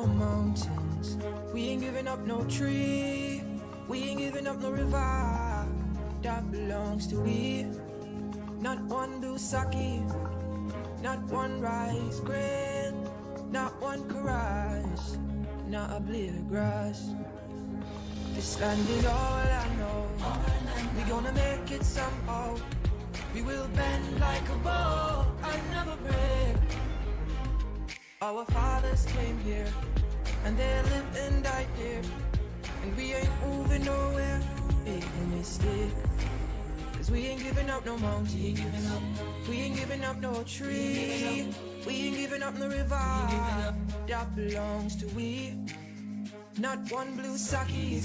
no mountains. We ain't giving up no tree. We ain't giving up no river that belongs to we. Not one blue sake, not one rice grain, not one karage, not a blade of grass. This land is all I know. We gonna make it somehow. We will bend like a bow and never break. Our fathers came here and they lived and died here, and we ain't moving nowhere. Big mistake. Cause we ain't giving up no mountain. We ain't giving up no tree. We ain't giving up no river that belongs to we. Not one blue sake,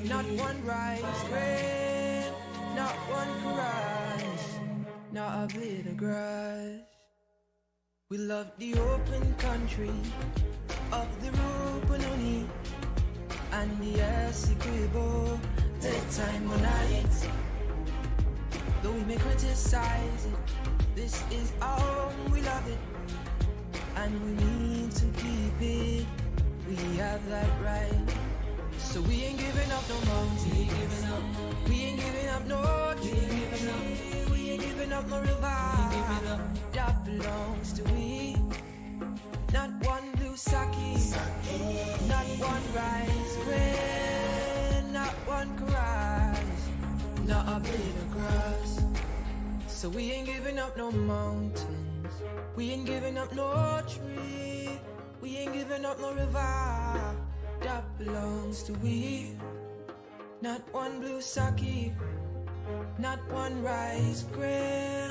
not one rice grain, not one karage, not a blade of grass. We love the open country of the Rupununi and the Essequibo, the time when though we may criticize it, this is our home, we love it, and we need to keep it. We have that right. So we ain't giving up no mountain. We ain't giving up no tree. We ain't giving up no river that belongs to we. Not one blue sake, not one rice grain, not one karage, not a blade of grass. So we ain't giving up no mountains. We ain't giving up no tree. We ain't giving up no river that belongs to we. Not one blue sake, not one rice grain,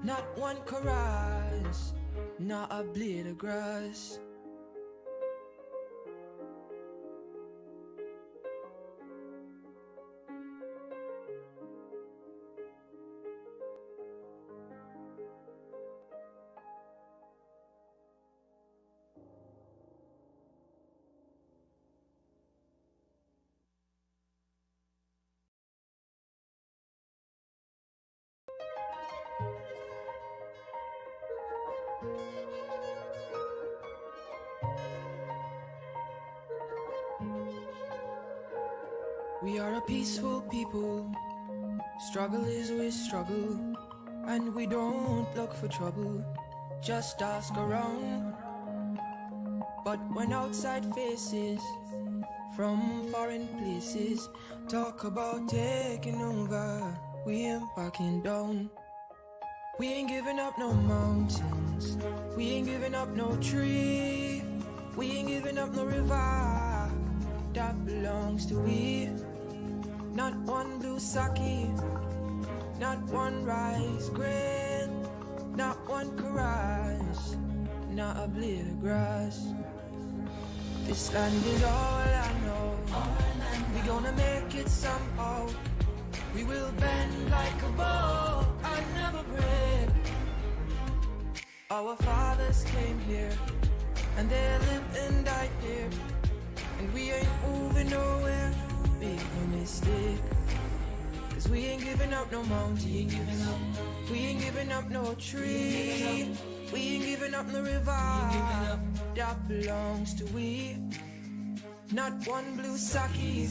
not one karage, not a blade of grass. We are a peaceful people. Struggle is always struggle, and we don't look for trouble, just ask around. But when outside faces from foreign places talk about taking over, we ain't backing down. We ain't giving up no mountains. We ain't giving up no tree. We ain't giving up no river that belongs to we. Not one blue sake, not one rice grain, not one karage, not a blade of grass. This land is all I know. We gonna make it somehow. We will bend like a bow and never break. Our fathers came here and they lived and died here, and we ain't moving nowhere. Big mistake. Cause we ain't giving up no mountain. We ain't giving up no tree. We ain't giving up no river that belongs to we. Not one blue sake,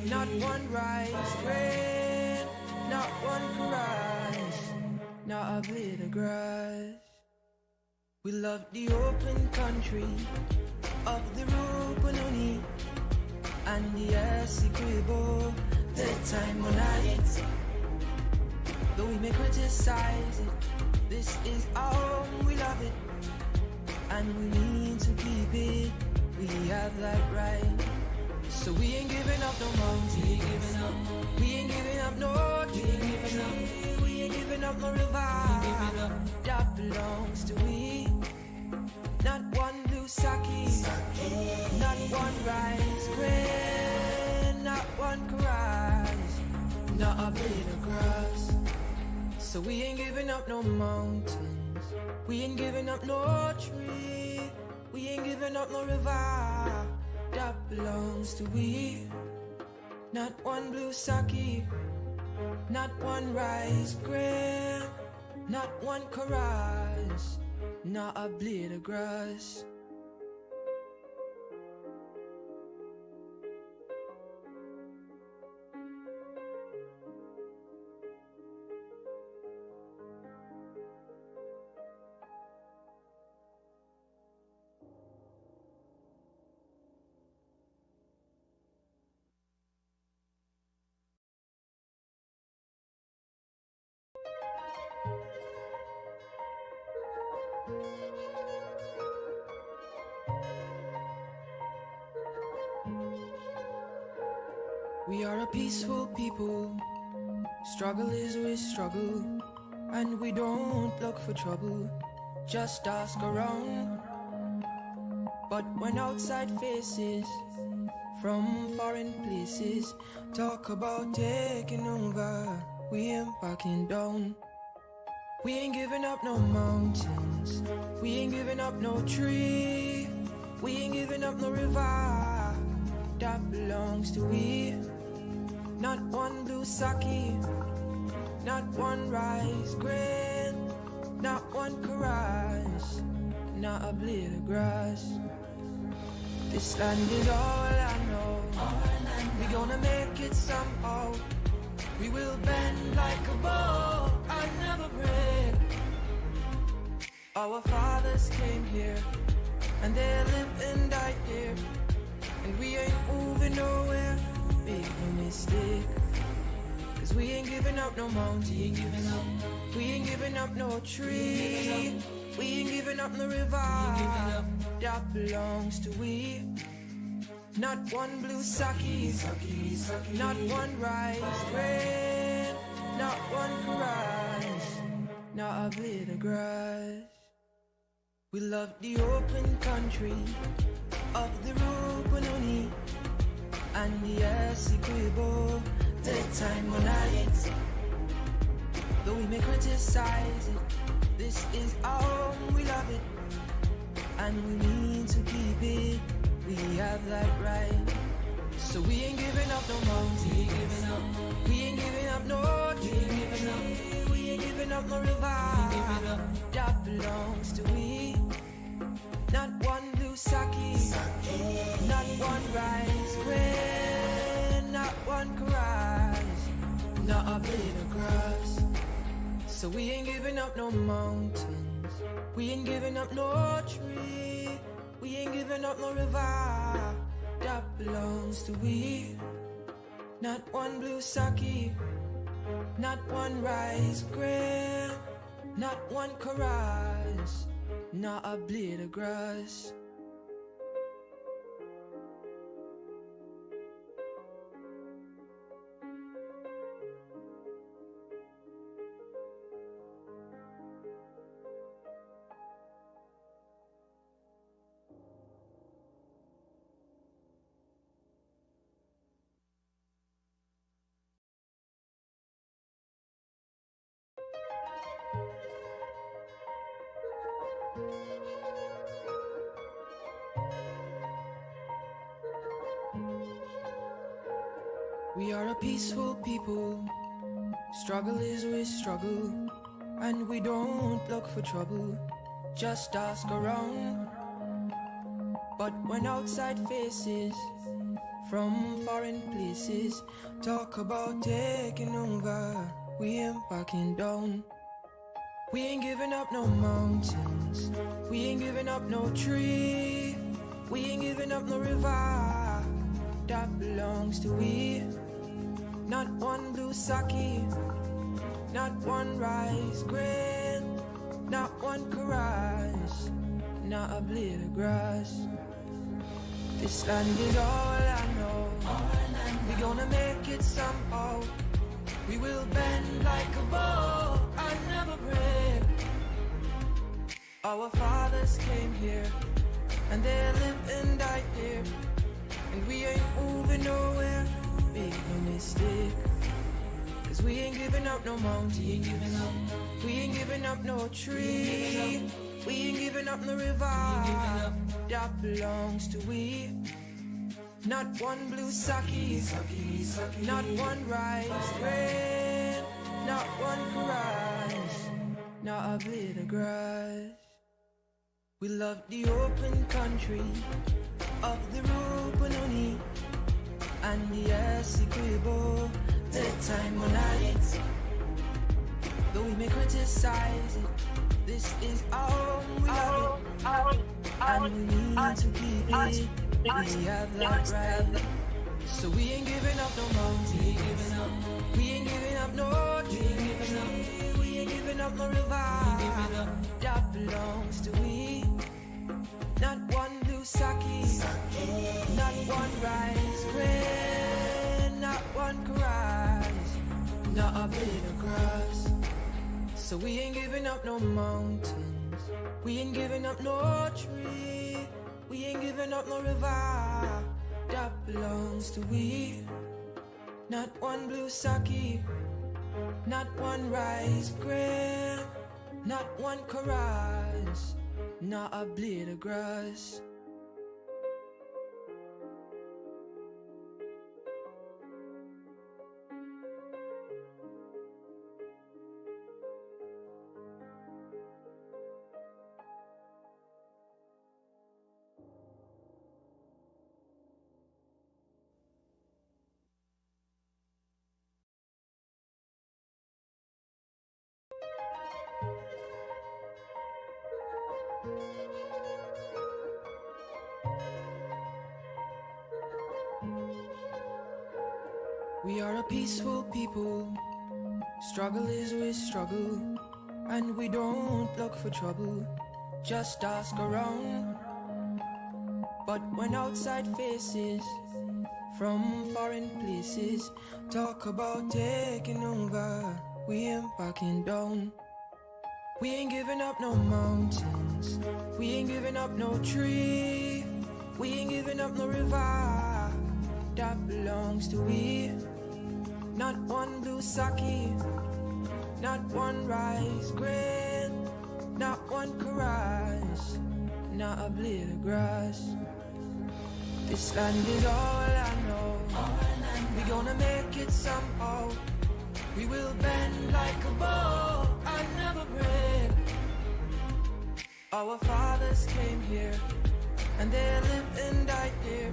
not one rice grain, not one karage, not a blade of grass. We love the open country of the Rupununi and the Essequibo, the time when though we may criticize it, this is our home, we love it, and we need to keep it. We have that right. So we ain't giving up no mountain. We ain't giving up no tree. We ain't giving up no river that belongs to we. Not one blue sake, not one rice grain, not one karage, not a blade of grass. So we ain't giving up no mountains. We ain't giving up no tree. We ain't giving up no river that belongs to we. Not one blue sake, not one rice grain, not one karage, not a blade of grass. We are a peaceful people. Struggle is we struggle, and we don't look for trouble. Just ask around. But when outside faces from foreign places talk about taking over, we ain't backing down. We ain't giving up no mountains, we ain't giving up no tree, we ain't giving up no river that belongs to we. Not one blue sake, not one rice grain, not one caress, not a blade of grass. This land is all I know. We gonna make it somehow. We will bend like a bow and never break. Our fathers came here, and they lived and died here, and we ain't moving nowhere. Make no mistake, 'cause we ain't giving up no mountain, we ain't giving up no tree, we ain't giving up no river that belongs to we. Not one blue sake, not one rice grain, not one caress, not a blade of grass. We love the open country of the Rupununi and the Essequibo, the time when I eat. Though we may criticize it, this is our home, we love it, and we need to keep it. We have that right. So we ain't giving up no mountain, we ain't giving up no tree, we ain't giving up no river that belongs to we. Not one blue sake, not one rice grain, not one caress, not a blade of grass. So we ain't giving up no mountains, we ain't giving up no tree, we ain't giving up no river that belongs to we. Not one blue sake, not one rice grain, not one caress, not a blade of grass. We are a peaceful people. Struggle is we struggle, and we don't look for trouble. Just ask around. But when outside faces from foreign places talk about taking over, we ain't backing down. We ain't giving up no mountains, we ain't giving up no tree, we ain't giving up no river that belongs to we. Not one blue sake, not one rice grain, not one caress, not a blade of grass. This land is all I know. We gonna make it somehow. We will bend like a bow and never break. Our fathers came here, and they lived and died here, and we ain't moving nowhere. Make no mistake, 'cause we ain't giving up no mountain, we ain't giving up no tree, we ain't giving up no river that belongs to we. Not one blue sake, not one rice grain, not one caress, not a blade of grass. We love the open country of the Rupununi and the Essequibo, the time when I eat. Though we may criticize it, this is our home, we love it, and we need to keep it. We have that right. So we ain't giving up no mountain, we ain't giving up no tree, we ain't giving up no river that belongs to we. Not one blue sake, not one rice grain, not not a blade of grass. So we ain't giving up no mountains, we ain't giving up no tree, we ain't giving up no river that belongs to we. Not one blue sake, not one rice grain, not one chorus, not a blade of grass. We are a peaceful people, struggle is we struggle, and we don't look for trouble, just ask around. But when outside faces from foreign places talk about taking over, we ain't backing down. We ain't giving up no mountains, we ain't giving up no tree, we ain't giving up no river that belongs to we. Not one blue sake, not one rice grain, not one chorus, not a blade of grass. This land is all I know, we gonna make it somehow. We will bend like a bow and never break. Our fathers came here, and they lived and died here,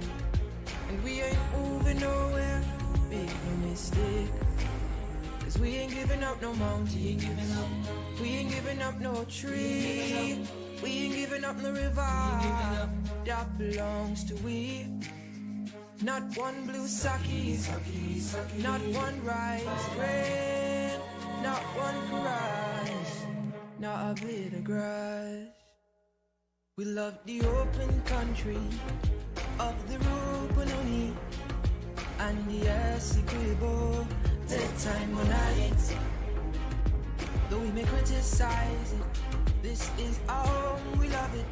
and we ain't moving nowhere, make no mistake. Cause we ain't giving up no mountain, we ain't giving up no tree, we ain't giving up no river that belongs to we. Not one blue sake, not one rice grain, not one chorus, not a blade of grass. We love the open country of the Rupaluni and the Essequibo, daytime or night. Though we may criticize it, this is our home, we love it,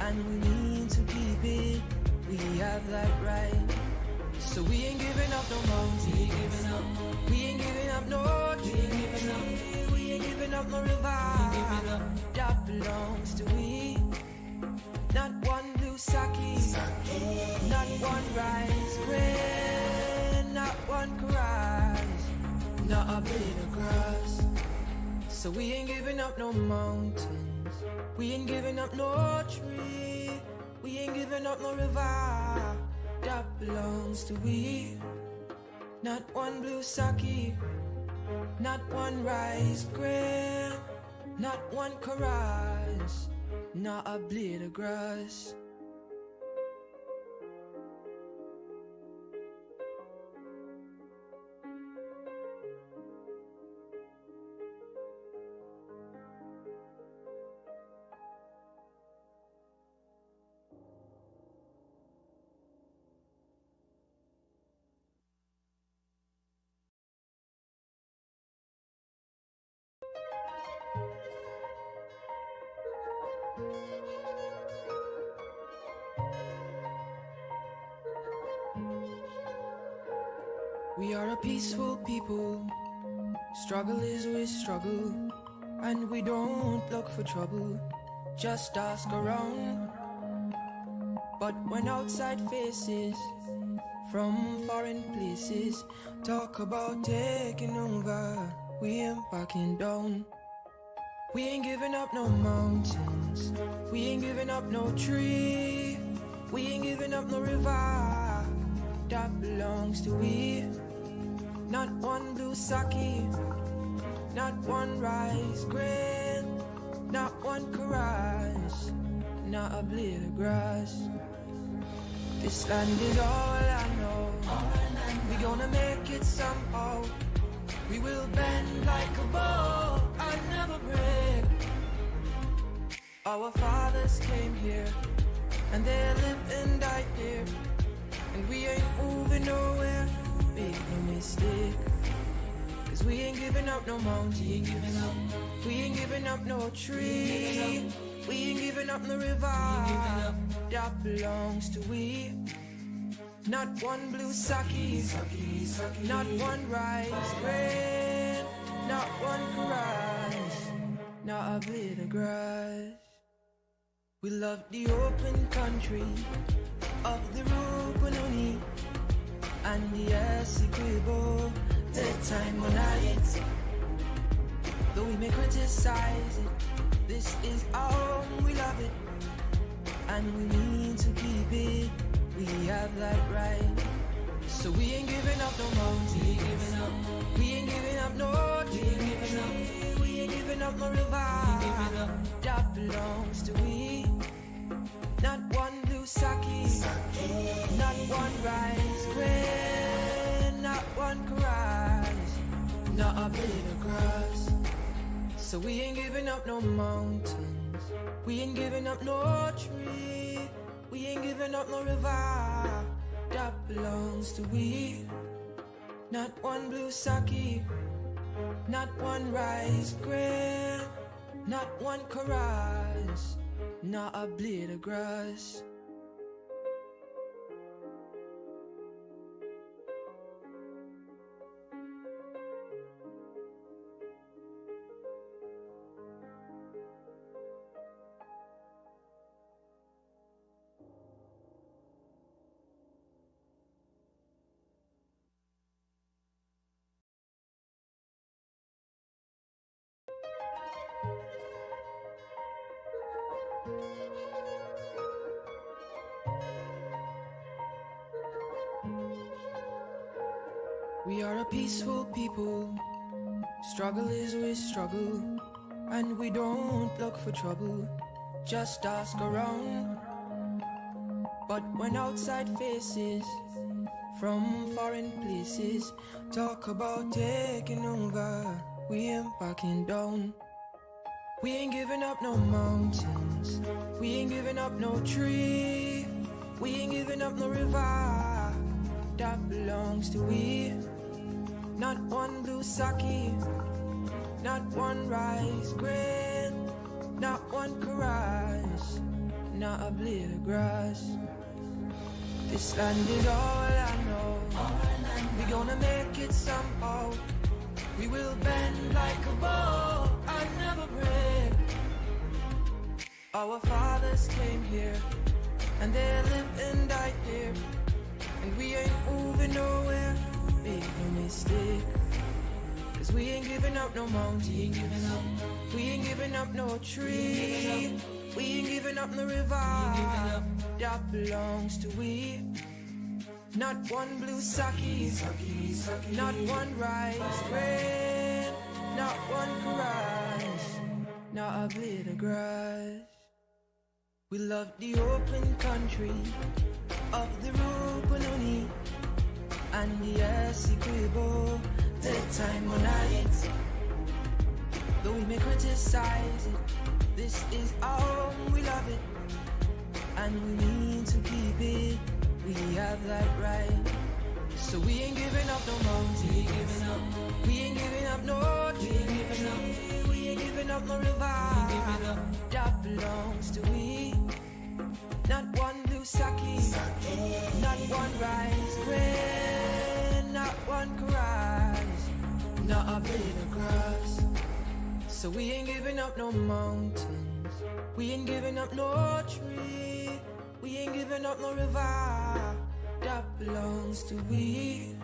and we need to keep it. We have that right. So we ain't giving up no mountain, we ain't giving up no tree, we ain't giving up no river that belongs to we. Not one blue sake, not one rice grain, not one chorus, not a blade of grass. So we ain't giving up no mountains, we ain't giving up no tree, we ain't giving up no river that belongs to we. Not one blue sake, not one rice grain, not one chorus, not a blade of grass. We are a peaceful people, struggle is we struggle, and we don't look for trouble, just ask around. But when outside faces from foreign places talk about taking over, we ain't backing down. We ain't giving up no mountains, we ain't giving up no tree, we ain't giving up no river that belongs to we. Not one blue sake, not one rice grain, not one chorus, not a blade of grass. This land is all I know, we gonna make it somehow. We will bend like a bow and never break. Our fathers came here, and they lived and died here, and we ain't moving nowhere, make no mistake. Cause we ain't giving up no mountain. We ain't giving up no tree. We ain't giving up no river that belongs to we. Not one blue sake, not one rice grain, not one grass, not a blade of grass. We love the open country of the Rupununi and the Essequibo, daytime or night. Though we may criticize it, this is our home, we love it, and we need to keep it. We have that right. So we ain't giving up no mountain. We ain't giving up no tree. We ain't giving up no river that belongs to we. Not one blue sake, not one rice grain, not one grass, not a blade of grass. So we ain't giving up no mountains. We ain't giving up no tree. We ain't giving up no river that belongs to we. Not one blue sake, not one rice grain, not one chorus, not a blade of grass. We are a peaceful people. Struggle is we struggle, and we don't look for trouble. Just ask around. But when outside faces from foreign places talk about taking over, we ain't backing down. We ain't giving up no mountains. We ain't giving up no tree. We ain't giving up no river that belongs to we. Not one blue sake, not one rice grain, not one chorus, not a blade of grass. This land is all I know. We gonna make it somehow. We will bend like a bow and never break. Our fathers came here and they lived and died here, and we ain't moving nowhere. Make no mistake, cause we ain't giving up no mountain. We ain't giving up no tree. We ain't giving up no river that belongs to we. Not one blue sake, not one rice grain, not one grass, not a blade of grass. We love the open country of the Rupununi and the Essequibo, daytime or night. Though we may criticize it, this is our home, we love it, and we need to keep it. We have that right. So we ain't giving up no mountain. We ain't giving up no tree. We ain't giving up no river that belongs to we. Not one blue sake, not one rice grain, not one grass, not a blade of grass. So we ain't giving up no mountains. We ain't giving up no tree. We ain't giving up no river that belongs to we.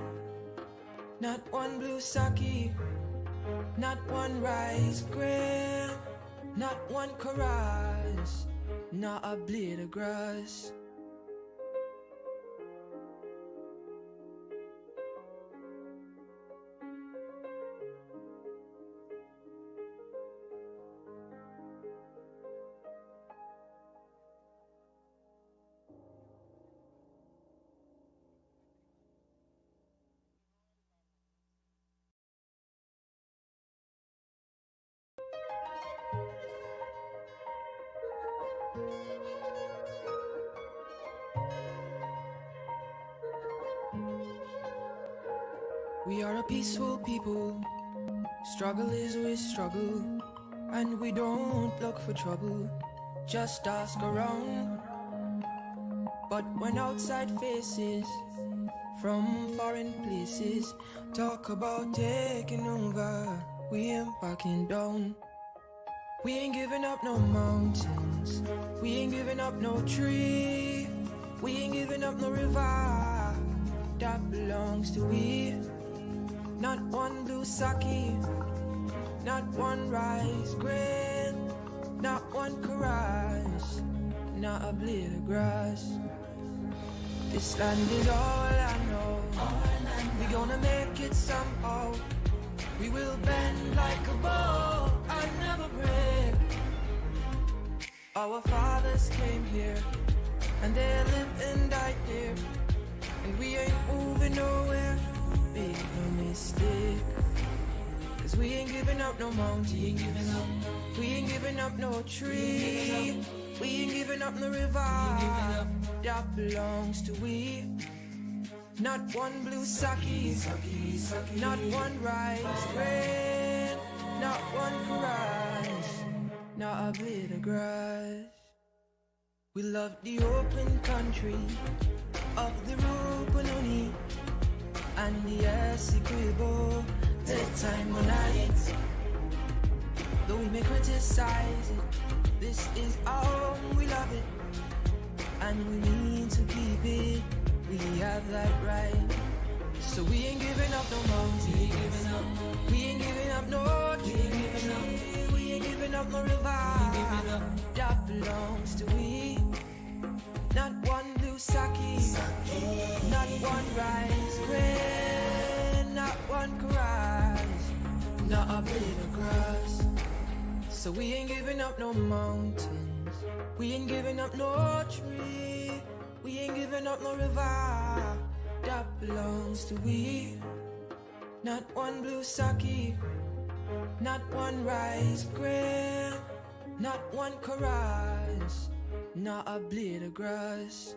Not one blue sake, not one rice grain, not one chorus, not a blade of grass. We are a peaceful people. Struggle is we struggle, and we don't look for trouble, just ask around. But when outside faces from foreign places talk about taking over, we ain't backing down. We ain't giving up no mountains, we ain't giving up no tree, we ain't giving up no river that belongs to we. Not one blue sake, not one rice grain, not one karaj, not a blade of grass. This land is all I know. We gonna make it somehow. We will bend like a bow and never break. Our fathers came here and they lived and died here, and we ain't moving nowhere. Make no mistake, 'cause we ain't giving up no mountain, we ain't giving up no tree, we ain't giving up no river that belongs to we. Not one blue sake, not one rice grain, not one karaj, not a blade of grass. We love the open country of the Rupununi and the Essequibo, the time on night. Though we may criticize it, this is our home, we love it, and we need to keep it. We have that right. So we ain't giving up no mountain, we ain't giving up no tree, we ain't giving up no river that belongs to we. Not one blue sake, not one rice grain, not one karaj, not a blade of grass. So we ain't giving up no mountains, we ain't giving up no tree, we ain't giving up no river that belongs to we. Not one blue sake, not one rice grain, not one karaj, not a blade of grass.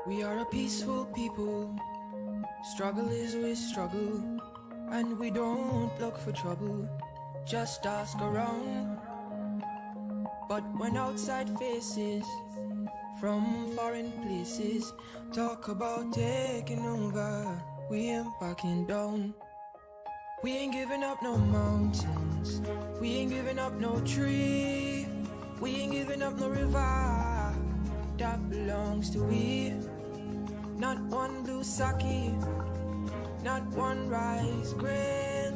We are a peaceful people, struggle is we struggle, and we don't look for trouble, just ask around. But when outside faces from foreign places talk about taking over, we ain't backing down. We ain't giving up no mountains, we ain't giving up no tree, we ain't giving up no river that belongs to we. Not one blue sake, not one rice grain,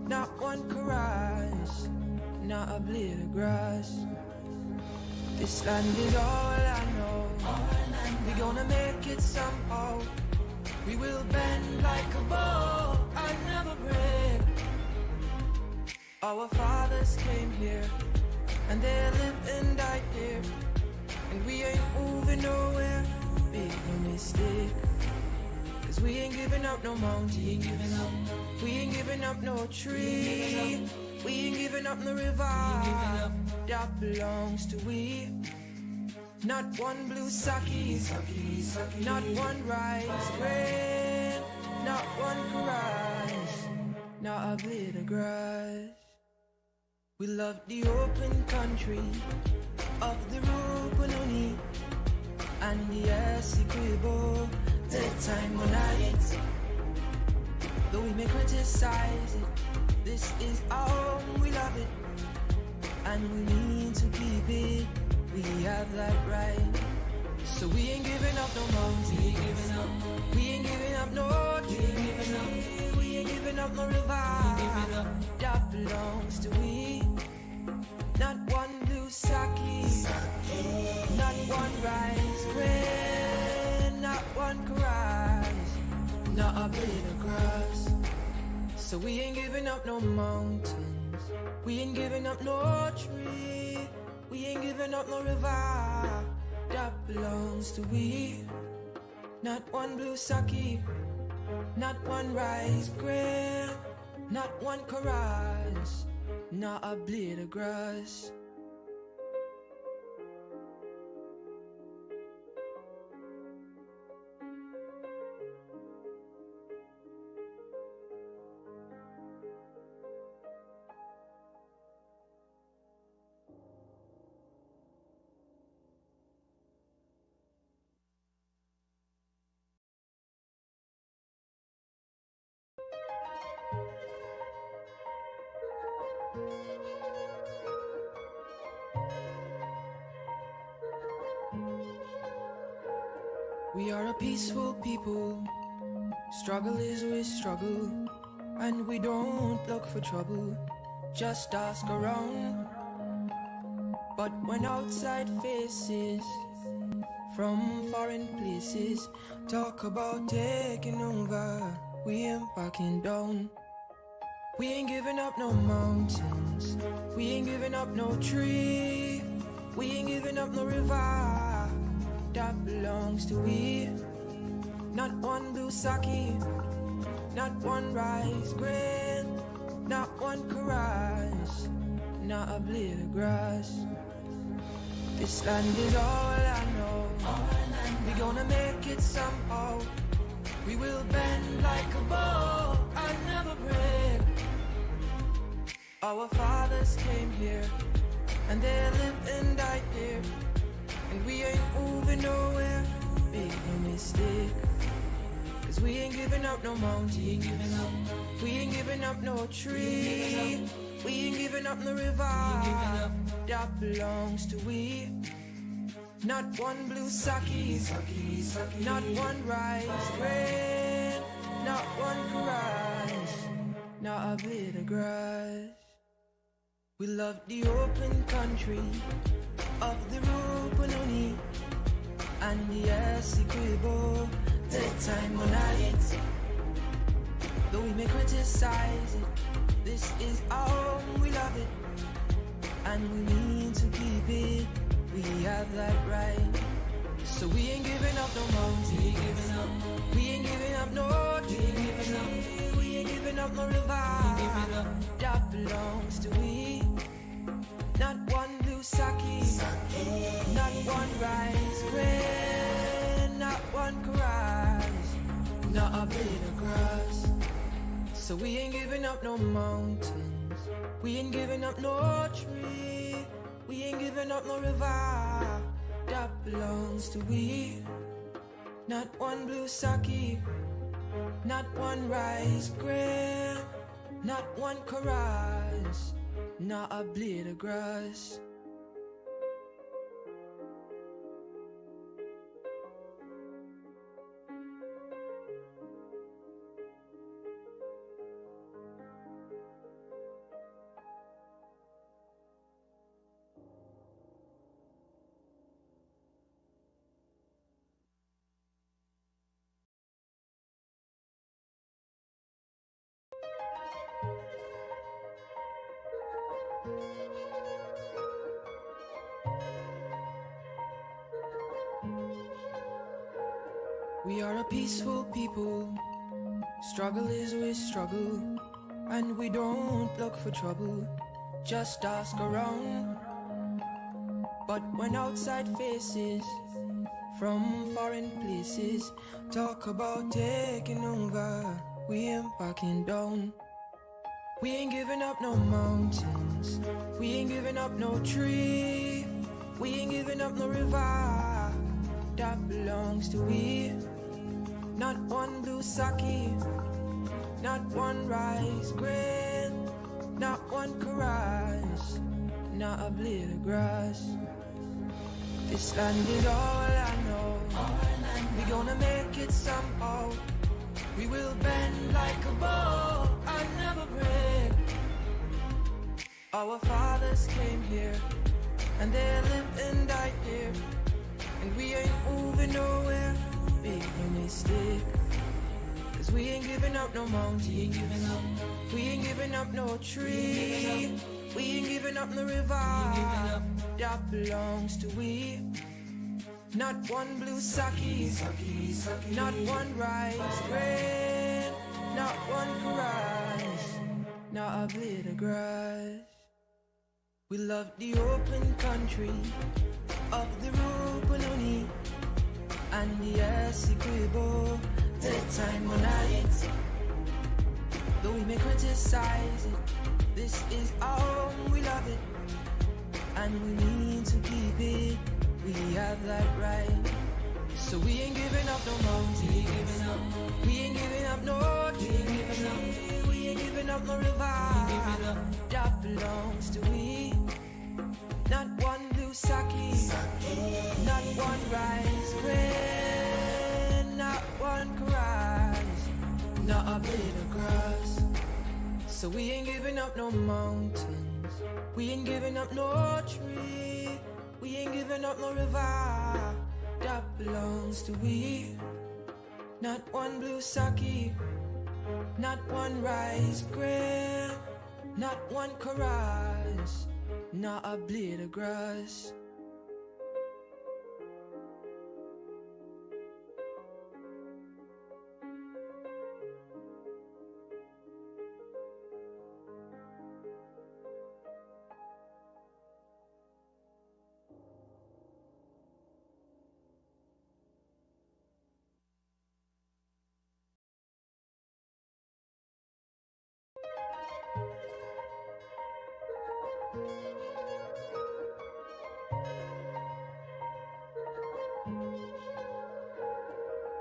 not one karaj, not a blade of grass. This land is all I know. We gonna make it somehow. We will bend like a bow and never break. Our fathers came here and they lived and died here, and we ain't moving nowhere. Make no mistake, 'cause we ain't giving up no mountain, we ain't giving up no tree, we ain't giving up no river that belongs to we. Not one blue sake, not one rice grain, not one karaj, not a blade of grass. We love the open country of the Rupununi and the Essequibo, the time on night. Though we may criticize it, this is our home, we love it, and we need to keep it. We have that right. So we ain't giving up no mountain, we ain't giving up no tree, we ain't giving up no river that belongs to we. Not one blue sake, not one rice grain, not one karaj, not a blade of grass. So we ain't giving up no mountains, we ain't giving up no tree, we ain't giving up no river that belongs to we. Not one blue sake, not one rice grain, not one chorus, not a blade of grass. We are a peaceful people, struggle is always struggle, and we don't look for trouble, just ask around. But when outside faces from foreign places talk about taking over, we ain't backing down. We ain't giving up no mountains, we ain't giving up no tree, we ain't giving up no river that belongs to we. Not one blue sake, not one rice grain, not one chorus, not a blade of grass. This land is all I know, we gonna make it somehow. We will bend like a bow and never break. Our fathers came here, and they lived and died here, and we ain't moving nowhere, make no mistake. Cause we ain't giving up no mountain, we ain't giving up no tree, we ain't giving up no river that belongs to we. Not one blue sake, not one rice grain, not one chorus, not a blade of grass. We love the open country of the Rupununi and the Essequibo, the time on night. Though we may criticize it, this is our home, we love it, and we need to keep it, we have that right. So we ain't giving up no mountain, we ain't giving up no tree, we ain't giving up no river that belongs to we. Not one blue sake, not one rice grain, not one chorus, not a blade of grass. So we ain't giving up no mountains, we ain't giving up no tree, we ain't giving up no river that belongs to we. Not one blue sake, not one rice grain, not one chorus, not a blade of grass. We are a peaceful people, struggle is always struggle, and we don't look for trouble, just ask around. But when outside faces from foreign places talk about taking over, we ain't backing down. We ain't giving up no mountains, we ain't giving up no tree, we ain't giving up no river that belongs to we. Not one blue sake, not one rice grain, not one chorus, not a blade of grass. This land is all I know, we gonna make it somehow. We will bend like a bow and never break. Our fathers came here, and they lived and died here, and we ain't moving nowhere, make no mistake. Cause we ain't giving up no mountain. We ain't giving up no tree. We ain't giving up no river that belongs to we. Not one blue sake, not one rice grain, not one rice, not a blade of grass. We love the open country of the Rupununi and the Essequibo, the time when though we may criticize it, this is our home, we love it, and we need to keep it. We have that right. So we ain't giving up no mountain. We ain't giving up no tree. We ain't giving up no river that belongs to we. Not one blue sake, not one rice grain, not one rice, not a blade of grass. So we ain't giving up no mountains. We ain't giving up no tree. We ain't giving up no river that belongs to we. Not one blue sake, not one rice grain, not one chorus, not a blade of grass.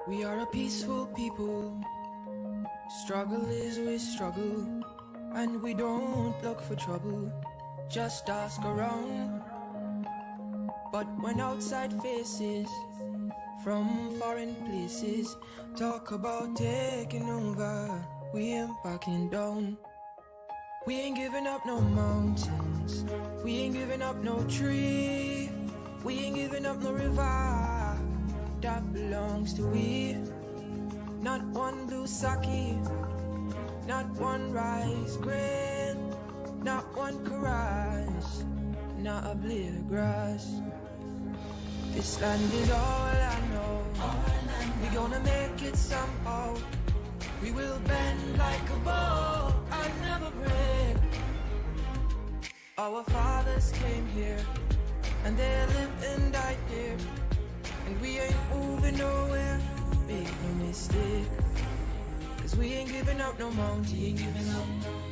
We are a peaceful people. Struggle is we struggle, and we don't look for trouble. Just ask around. But when outside faces from foreign places talk about taking over, we ain't backing down. We ain't giving up no mountains. We ain't giving up no tree. We ain't giving up no river that belongs to we. Not one blue sake, not one rice grain, not one chorus, not a blade of grass. This land is all I know. We gonna make it somehow. We will bend like a bow and never break. Our fathers came here and they lived and died here, and we ain't moving nowhere, make no mistake. Cause we ain't giving up no mountain,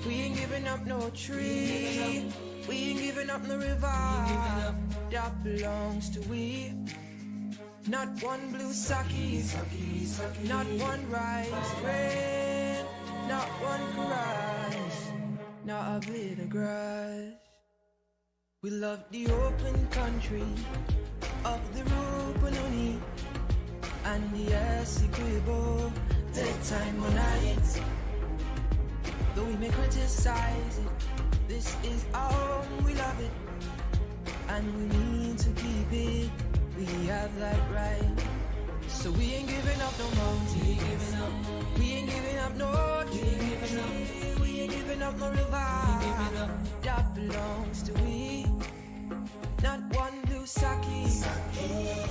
we ain't giving up no tree, we ain't giving up no river that belongs to we. Not one blue sake, not one rice grain, not one rice, not a blade of grass. We love the open country of the Rupununi and the Essequibo, the time when though we may criticize it, this is our home, we love it, and we need to keep it. We have that right. So we ain't giving up no mountain. We ain't giving up no tree. We ain't giving up no river that belongs to we. Not one blue sake,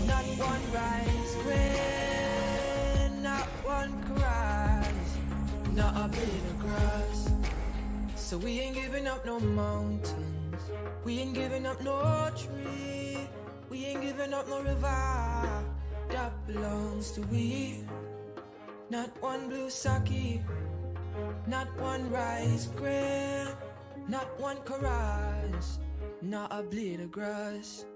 not one rice grain, not one rice, not a blade of grass. So we ain't giving up no mountains. We ain't giving up no tree. We ain't giving up no river that belongs to we. Not one blue sake, not one rice grain, not one chorus, not a blade of grass.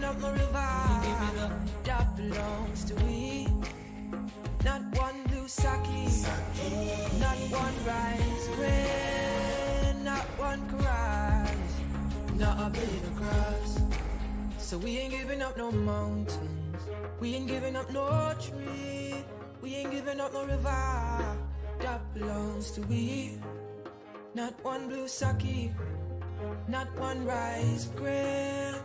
giving up no river that belongs to we. Not one blue sake, not one rice grain, not one caress, not a blade of grass. So we ain't giving up no mountains, we ain't giving up no tree, we ain't giving up no river that belongs to we. Not one blue sake, not one rice grain,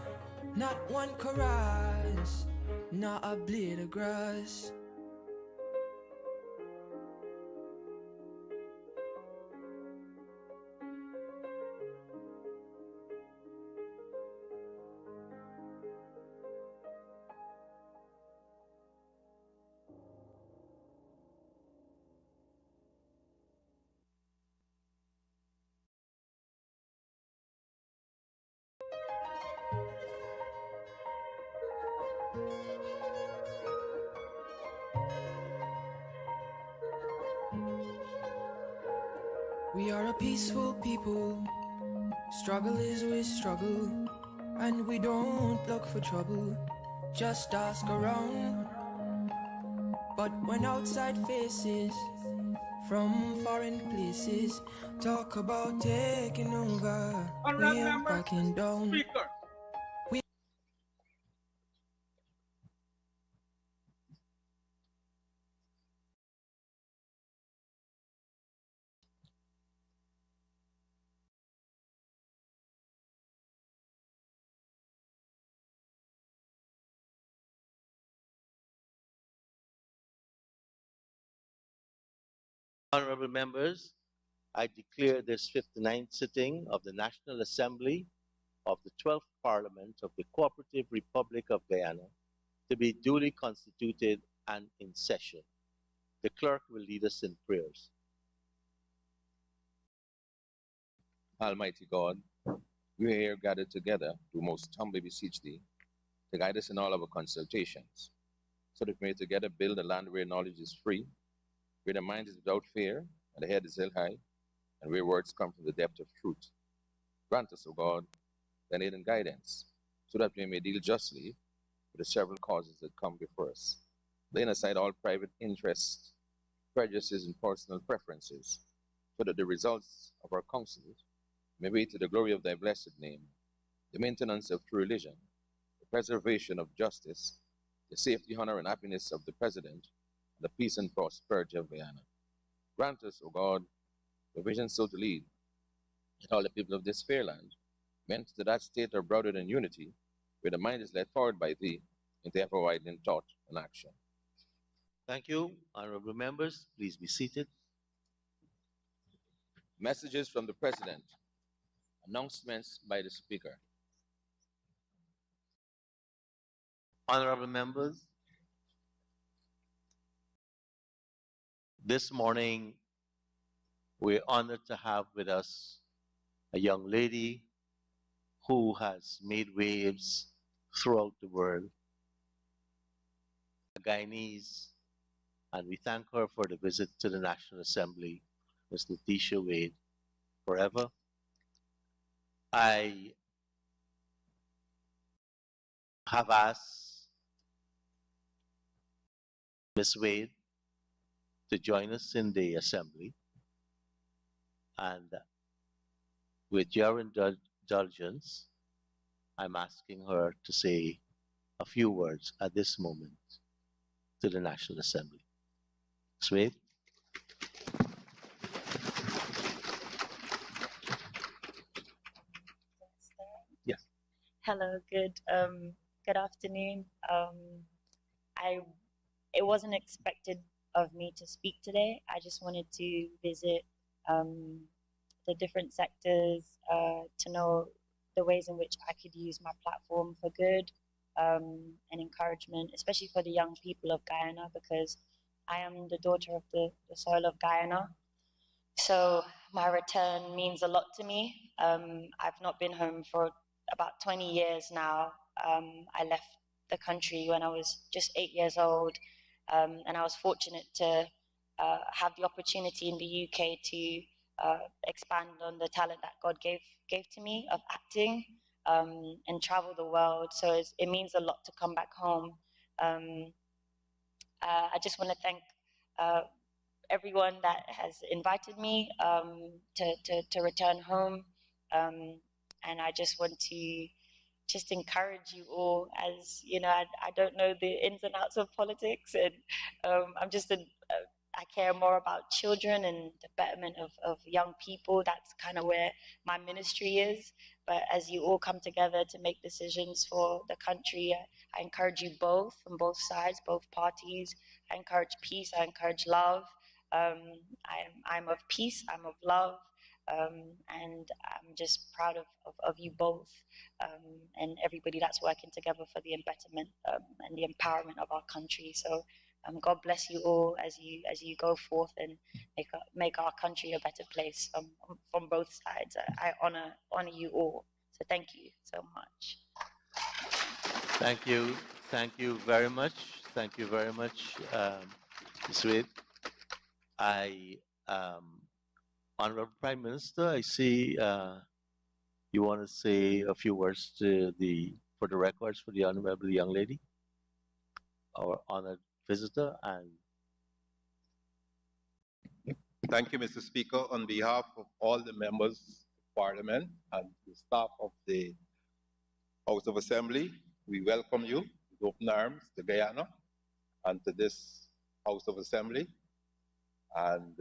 not one caress, not a blade of grass. We are a peaceful people, struggle is we struggle, and we don't look for trouble, just ask around. But when outside faces from foreign places talk about taking over, we ain't backing down. Speaker. Honorable members, I declare this 59th sitting of the National Assembly of the 12th Parliament of the Cooperative Republic of Guyana to be duly constituted and in session. The clerk will lead us in prayers. Almighty God, we are here gathered together to most humbly beseech thee to guide us in all our consultations, so that we may together build a land where knowledge is free, where the mind is without fear, and the head is held high, and where words come from the depth of truth. Grant us, O God, thine aid and guidance, so that we may deal justly with the several causes that come before us, laying aside all private interests, prejudices, and personal preferences, so that the results of our counsels may be to the glory of thy blessed name, the maintenance of true religion, the preservation of justice, the safety, honor, and happiness of the President, and the peace and prosperity of Guyana. Grant us, O God, the vision so to lead, that all the people of this fair land, meant to that state of brotherhood and unity, where the mind is led forward by thee, into ever-widening thought and action. Thank you. Honorable members, please be seated. Messages from the President. Announcements by the Speaker. Honorable members, this morning we're honored to have with us a young lady who has made waves throughout the world, a Guyanese, and we thank her for the visit to the National Assembly, Ms. Letitia Wade, forever. I have asked Ms. Wade to join us in the Assembly, and with your indulgence, I'm asking her to say a few words at this moment to the National Assembly. Ms. Wade? Yes. Hello, good afternoon. It wasn't expected of me to speak today. I just wanted to visit the different sectors to know the ways in which I could use my platform for good and encouragement, especially for the young people of Guyana, because I am the daughter of the soil of Guyana. So my return means a lot to me. I've not been home for about 20 years now. I left the country when I was just 8 years old, and I was fortunate to have the opportunity in the UK to expand on the talent that God gave to me of acting. and travel the world. So it means a lot to come back home. I just want to thank everyone that has invited me to return home. And I just want to just encourage you all, as you know, I don't know the ins and outs of politics, and I'm just I care more about children and the betterment of young people. That's kind of where my ministry is. But as you all come together to make decisions for the country, I encourage you both, from both sides, both parties. I encourage peace. I encourage love. I'm of peace. I'm of love. And I'm just proud of you both, and everybody that's working together for the betterment and the empowerment of our country. So God bless you all as you go forth and make our country a better place from both sides. I honor you all. So thank you so much. Thank you very much. Thank you very much, Ms. Wade. Honorable Prime Minister, I see you want to say a few words for the records for the honorable young lady, our honored visitor, and Thank you, Mr. Speaker. On behalf of all the members of Parliament and the staff of the House of Assembly, we welcome you with open arms to Guyana and to this House of Assembly. And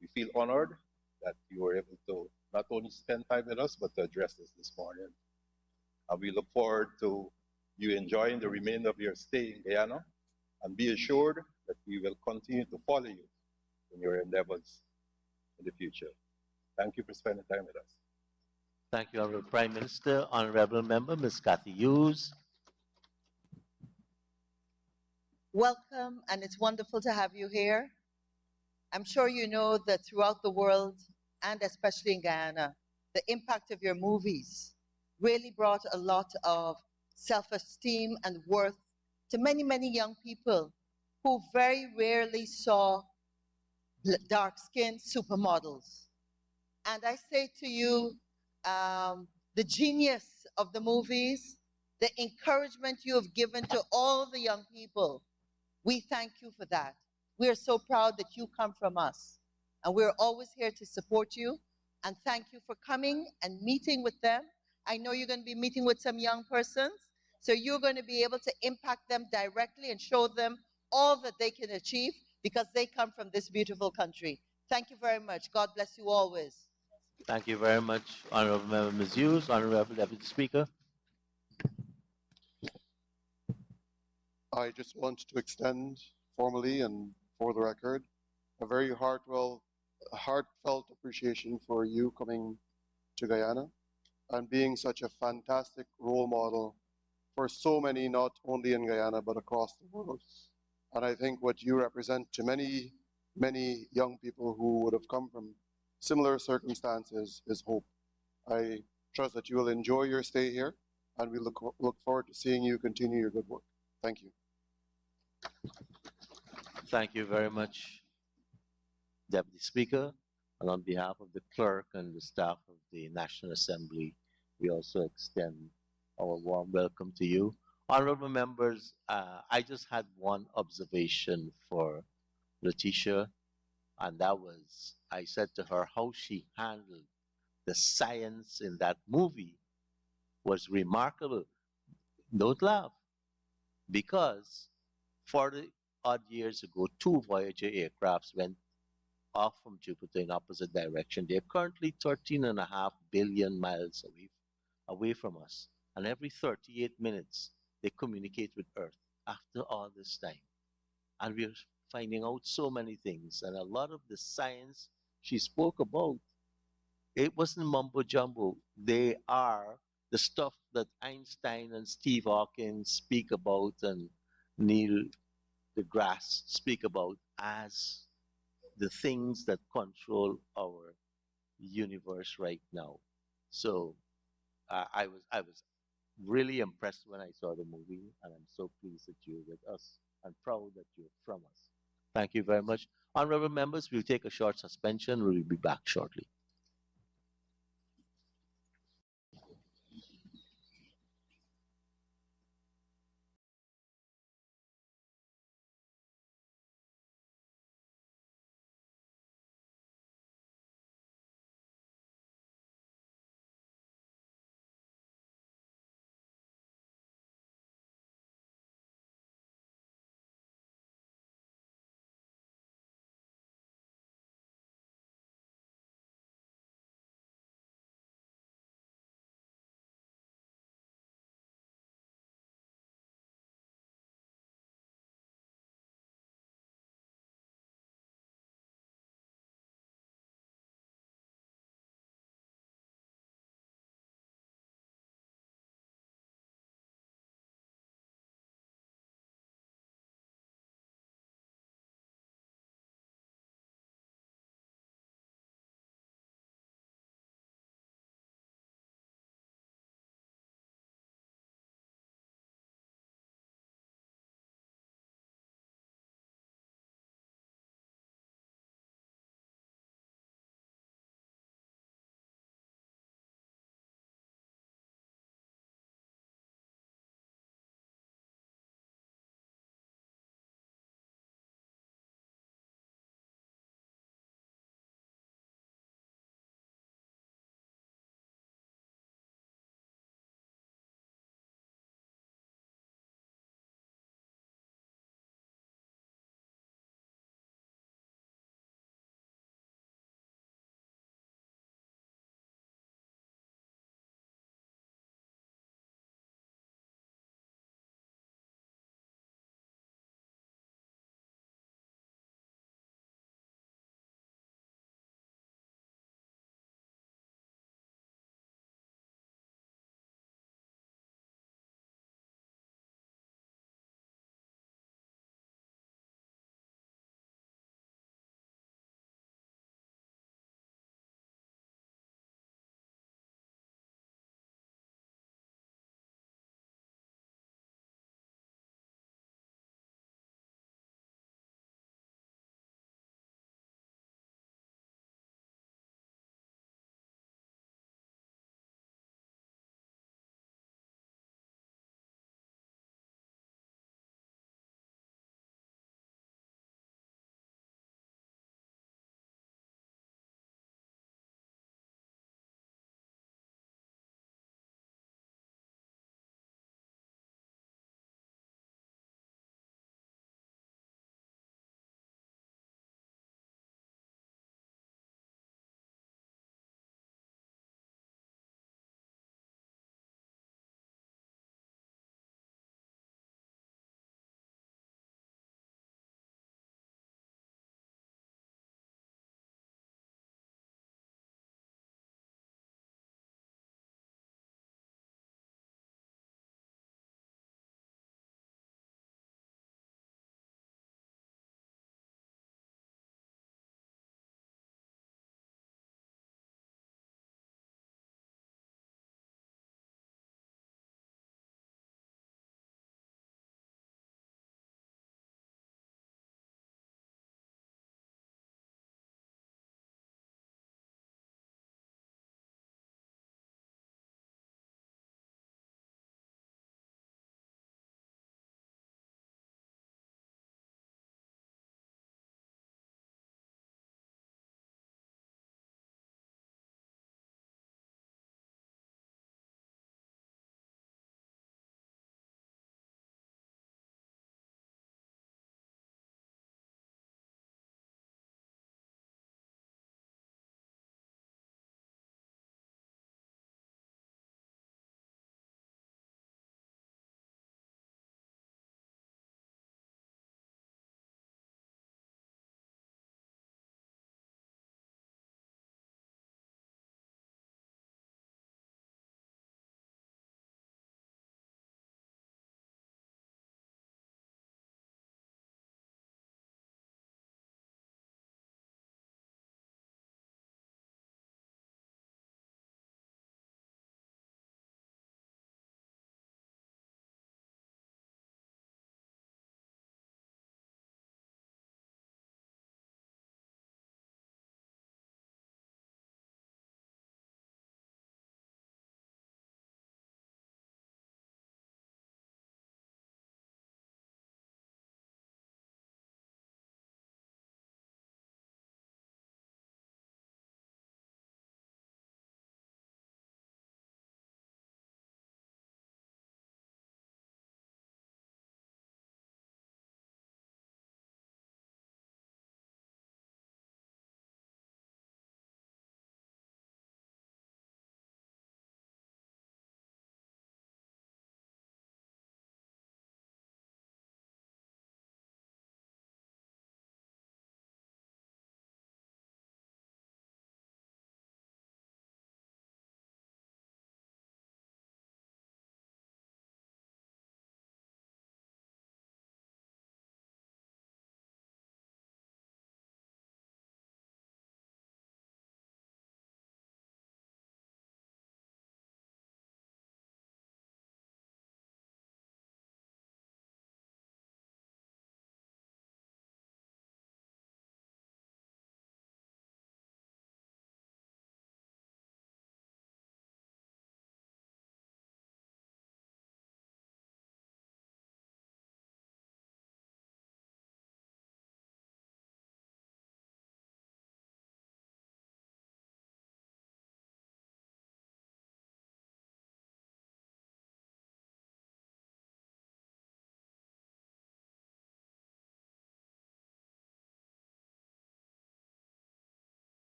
we feel honored that you were able to not only spend time with us, but to address us this morning. And we look forward to you enjoying the remainder of your stay in Guyana, and be assured that we will continue to follow you in your endeavors in the future. Thank you for spending time with us. thank you, Honorable Prime Minister. Honorable Member, Ms. Kathy Hughes. Welcome, and it's wonderful to have you here. I'm sure you know that throughout the world, and especially in Guyana, the impact of your movies really brought a lot of self-esteem and worth to many, many young people who very rarely saw dark-skinned supermodels. And I say to you, the genius of the movies, the encouragement you have given to all the young people, we thank you for that. We are so proud that you come from us. And we're always here to support you. And thank you for coming and meeting with them. I know you're going to be meeting with some young persons, so you're going to be able to impact them directly and show them all that they can achieve because they come from this beautiful country. Thank you very much. God bless you always. Thank you very much, Honorable Member Ms. Hughes. Honorable Deputy Speaker. I just want to extend formally and for the record a very heartfelt appreciation for you coming to Guyana and being such a fantastic role model for so many, not only in Guyana, but across the world. And I think what you represent to many, many young people who would have come from similar circumstances is hope. I trust that you will enjoy your stay here, and we look forward to seeing you continue your good work. Thank you. Thank you very much, Deputy Speaker. And on behalf of the clerk and the staff of the National Assembly, we also extend our warm welcome to you. Honorable members, I just had one observation for Letitia, and that was, I said to her, how she handled the science in that movie was remarkable. Don't laugh, because 40 odd years ago, 2 Voyager aircrafts went off from Jupiter in opposite direction. They're currently 13.5 billion miles away from us. And every 38 minutes, they communicate with Earth after all this time. And we're finding out so many things. And a lot of the science she spoke about, it wasn't mumbo jumbo. They are the stuff that Einstein and Steve Hawking speak about and Neil deGrasse speak about as the things that control our universe right now. So I was really impressed when I saw the movie, and I'm so pleased that you're with us and proud that you're from us. Thank you very much. Honorable members, we'll take a short suspension. We'll be back shortly.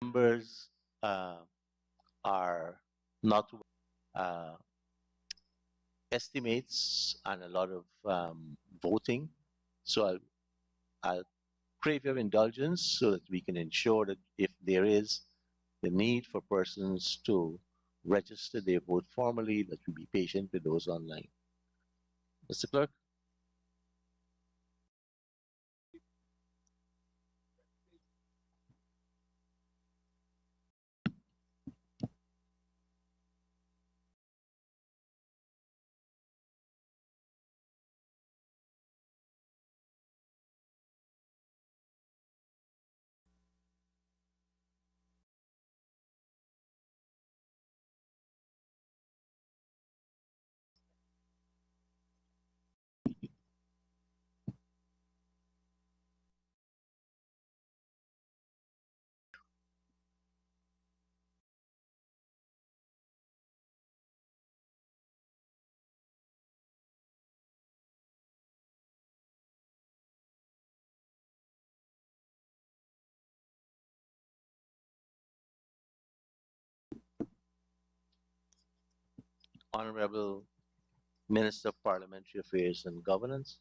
members are not estimates and a lot of voting. So I'll crave your indulgence so that we can ensure that if there is the need for persons to register their vote formally, that we be patient with those online. Mr. Clerk? Honorable Minister of Parliamentary Affairs and Governance.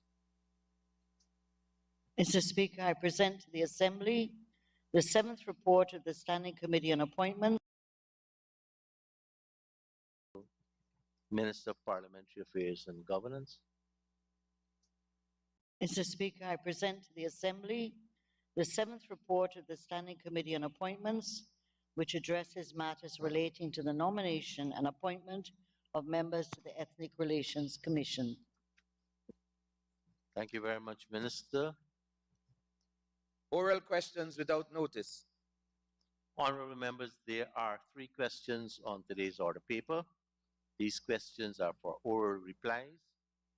Mr. Speaker, I present to the Assembly the 7th report of the Standing Committee on Appointments. Minister of Parliamentary Affairs and Governance. Mr. Speaker, I present to the Assembly the 7th report of the Standing Committee on Appointments, which addresses matters relating to the nomination and appointment of members to the Ethnic Relations Commission. Thank you very much, Minister. Oral questions without notice. Honorable members, there are 3 questions on today's order paper. These questions are for oral replies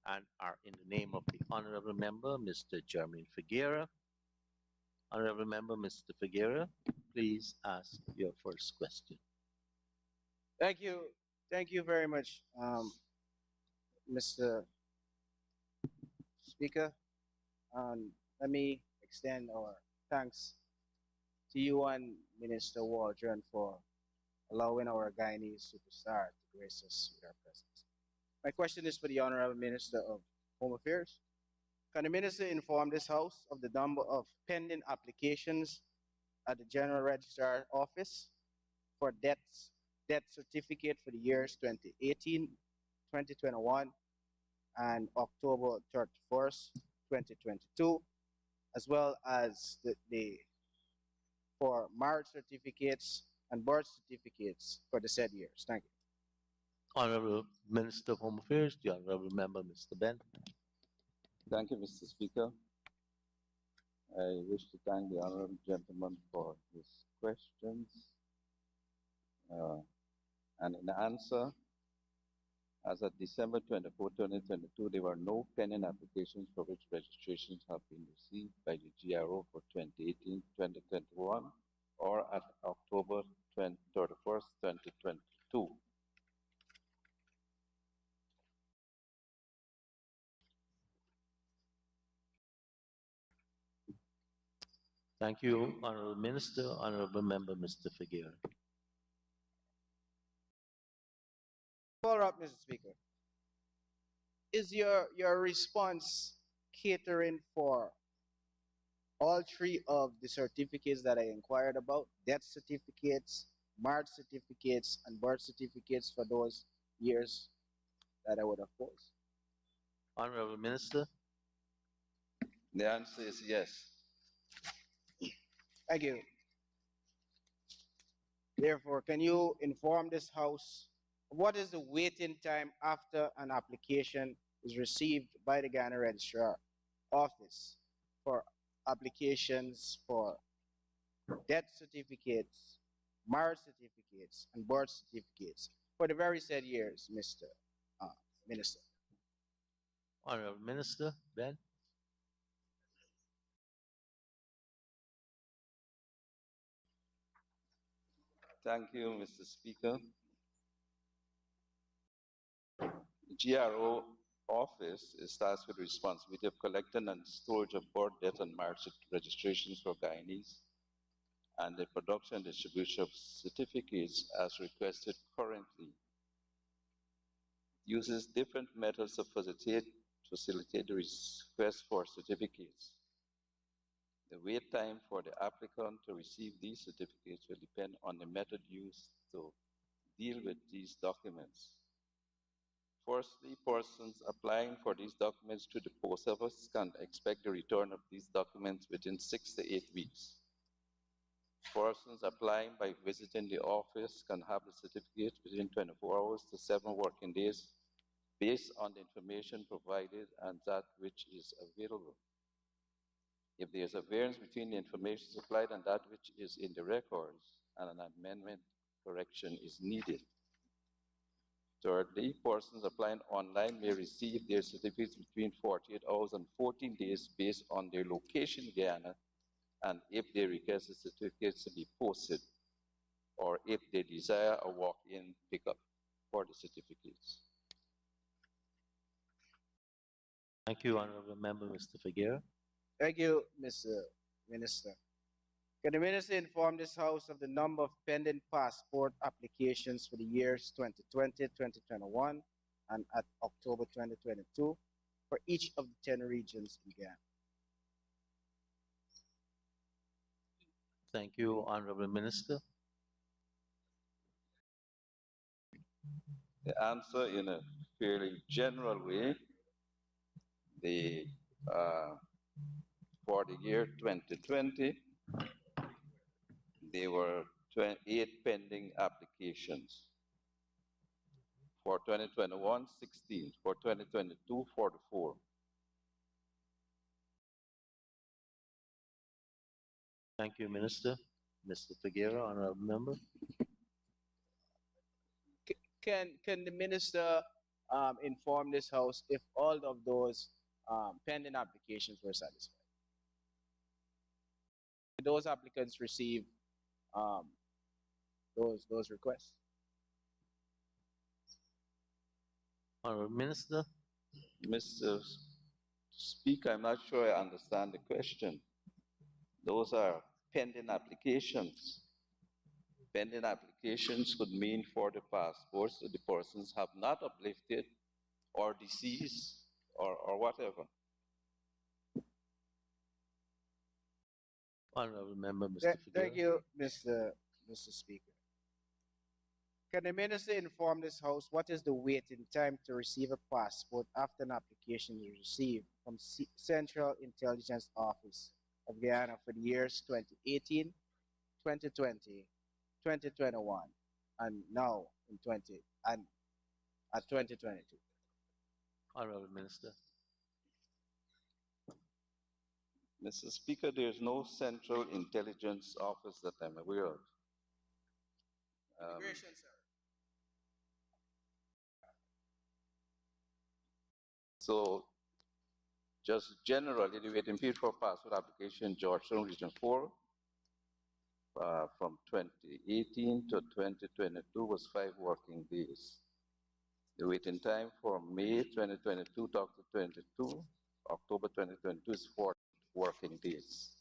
and are in the name of the Honorable Member, Mr. Jermaine Figuera. Honorable Member, Mr. Figuera, please ask your first question. Thank you. Thank you very much, Mr. Speaker. Let me extend our thanks to you and Minister Waldron for allowing our Guyanese superstar to grace us with our presence. My question is for the Honorable Minister of Home Affairs. Can the Minister inform this House of the number of pending applications at the General Registrar Office for death certificate for the years 2018, 2021, and October 31st, 2022, as well as for marriage certificates and birth certificates for the said years? Thank you. Honorable Minister of Home Affairs, the Honorable Member, Mr. Ben. Thank you, Mr. Speaker. I wish to thank the honorable gentleman for his questions. And in answer, as of December 24, 2022, there were no pending applications for which registrations have been received by the GRO for 2018-2021 or at October 31st, 2022. Thank you, Honorable Minister. Honorable Member, Mr. Figuera. Follow up, Mr. Speaker. Is your response catering for all 3 of the certificates that I inquired about? Death certificates, marriage certificates, and birth certificates for those years that I would have posed? Honorable Minister. The answer is yes. Thank you. Therefore, can you inform this House what is the waiting time after an application is received by the Guyana Registrar Office for applications for death certificates, marriage certificates, and birth certificates for the very said years, Mr. Minister? Honorable Minister, Ben. Thank you, Mr. Speaker. The GRO office is tasked with the responsibility of collecting and storage of birth, death, and marriage registrations for Guyanese. and the production and distribution of certificates as requested currently. Uses different methods to facilitate the request for certificates. The wait time for the applicant to receive these certificates will depend on the method used to deal with these documents. Firstly, persons applying for these documents to the post office can expect the return of these documents within 6 to 8 weeks. Persons applying by visiting the office can have the certificate within 24 hours to 7 working days based on the information provided and that which is available. If there is a variance between the information supplied and that which is in the records, and an amendment correction is needed. Thirdly, persons applying online may receive their certificates between 48 hours and 14 days based on their location in Guyana, and if they request the certificates to be posted, or if they desire a walk-in pickup for the certificates. Thank you, Honorable Member, Mr. Figueroa. Thank you, Mr. Minister. Can the Minister inform this House of the number of pending passport applications for the years 2020, 2021, and at October 2022 for each of the 10 regions in Guyana? Thank you, Honorable Minister. The answer in a fairly general way, for the year 2020, there were 8 pending applications. For 2021, 16. For 2022, 44. Thank you, Minister. Mr. Figueroa, Honorable Member. Can the Minister inform this House if all of those pending applications were satisfied? Did those applicants receive those requests? Honorable Minister. Mr. Speaker, I'm not sure I understand the question. Those are pending applications. Pending applications could mean for the passports that the persons have not uplifted or deceased or whatever. Honorable Member, Mr. Figueroa. Thank you, Mr. Speaker. Can the Minister inform this House what is the waiting time to receive a passport after an application is received from Central Intelligence Office of Guyana for the years 2018, 2020, 2021, and now in 2022? Honorable Minister. Mr. Speaker, there is no Central Intelligence Office that I'm aware of. Immigration, sir. So, just generally, the waiting period for passport application in Georgetown Region 4 from 2018 to 2022 was 5 working days. The waiting time for May 2022 to October 2022 is 4 working days.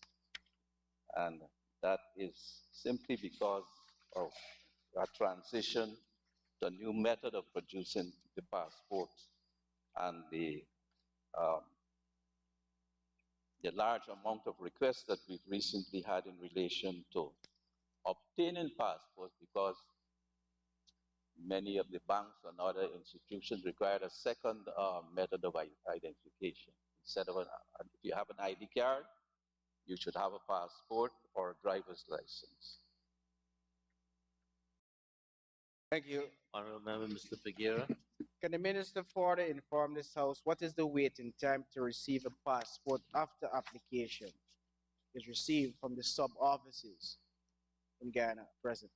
And that is simply because of a transition to a new method of producing the passport and the large amount of requests that we've recently had in relation to obtaining passports, because many of the banks and other institutions require a second method of identification. Instead of if you have an ID card, you should have a passport or a driver's license. Thank you. Honorable Member, Mr. Figueroa. Can the Minister further inform this House what is the waiting time to receive a passport after application is received from the sub-offices in Guyana presently?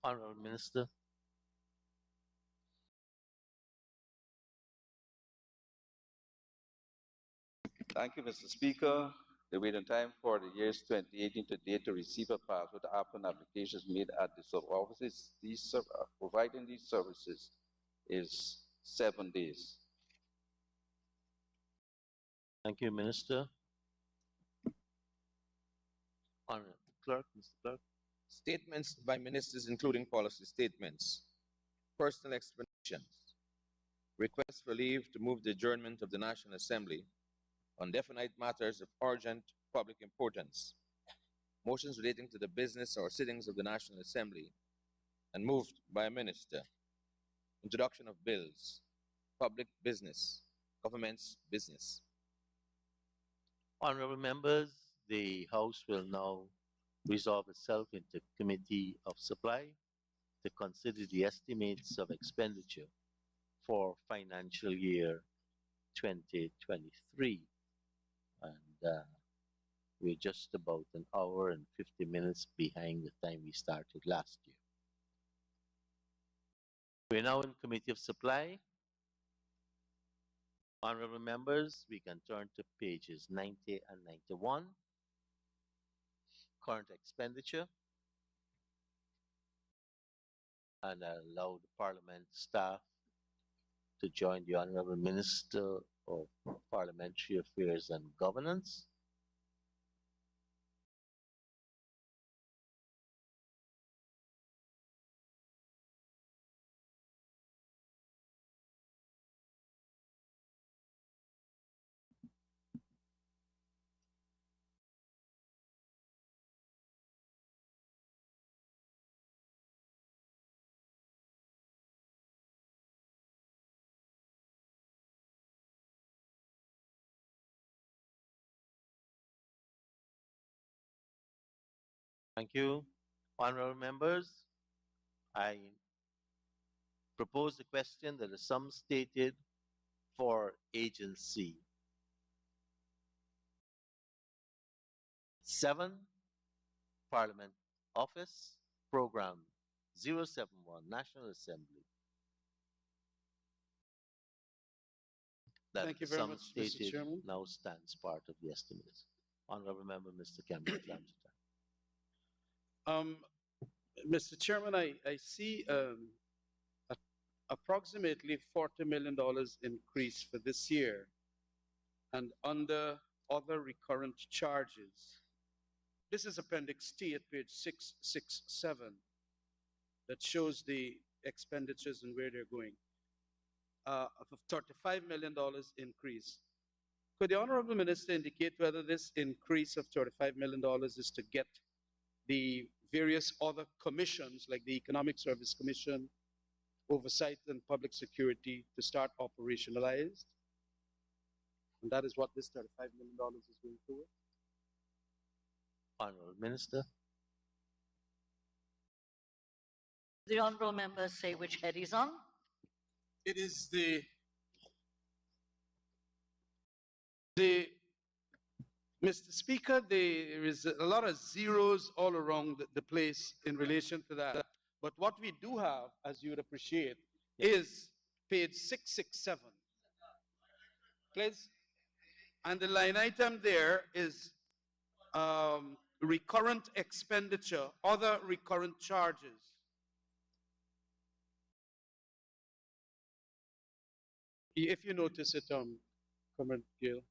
Honorable Minister. Thank you, Mr. Speaker. The waiting time for the years 2018 to date to receive a passport after an application is made at the sub-offices providing these services is 7 days. Thank you, Minister. Honorable Clerk, Mr. Clerk. Statements by ministers, including policy statements, personal explanations, requests for leave to move the adjournment of the National Assembly on definite matters of urgent public importance, motions relating to the business or sittings of the National Assembly, and moved by a minister, introduction of bills, public business, government's business. Honorable members, the House will now resolve itself into Committee of Supply to consider the estimates of expenditure for financial year 2023. And we're just about an hour and 50 minutes behind the time we started last year. We're now in Committee of Supply. Honorable members, we can turn to pages 90 and 91. Current expenditure. And I allow the Parliament staff to join the Honorable Minister of Parliamentary Affairs and Governance. Thank you. Honorable members, I propose the question that the sum stated for agency 7, Parliament Office, Program 071, National Assembly. That Thank you the very sum much, Mr. stated Chairman. now stands part of the estimates. Honorable Member, Mr. Campbell. Mr. Chairman, I see approximately $40 million increase for this year, and under other recurrent charges. This is Appendix T at page 667 that shows the expenditures and where they're going. Of $35 million increase. Could the Honorable Minister indicate whether this increase of $35 million is to get the various other commissions like the Economic Service Commission, Oversight and Public Security to start operationalized? And that is what this $35 million is going toward. Honorable Minister. The honorable members say which head he's on. It is Mr. Speaker, there is a lot of zeros all around the place in relation to that. But what we do have, as you would appreciate, is page 667. Please. And the line item there is recurrent expenditure, other recurrent charges. If you notice it, Comrade Gill.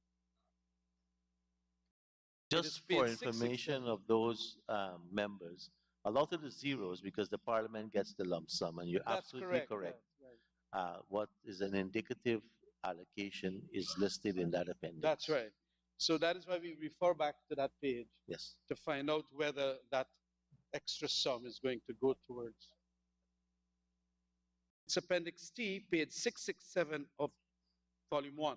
Just for information of those members, a lot of the zeros, because the Parliament gets the lump sum, and you're That's absolutely correct. Right. What is an indicative allocation is listed in that appendix. That's right. So that is why we refer back to that page. Yes. To find out whether that extra sum is going to go towards. It's Appendix T, page 667 of Volume 1.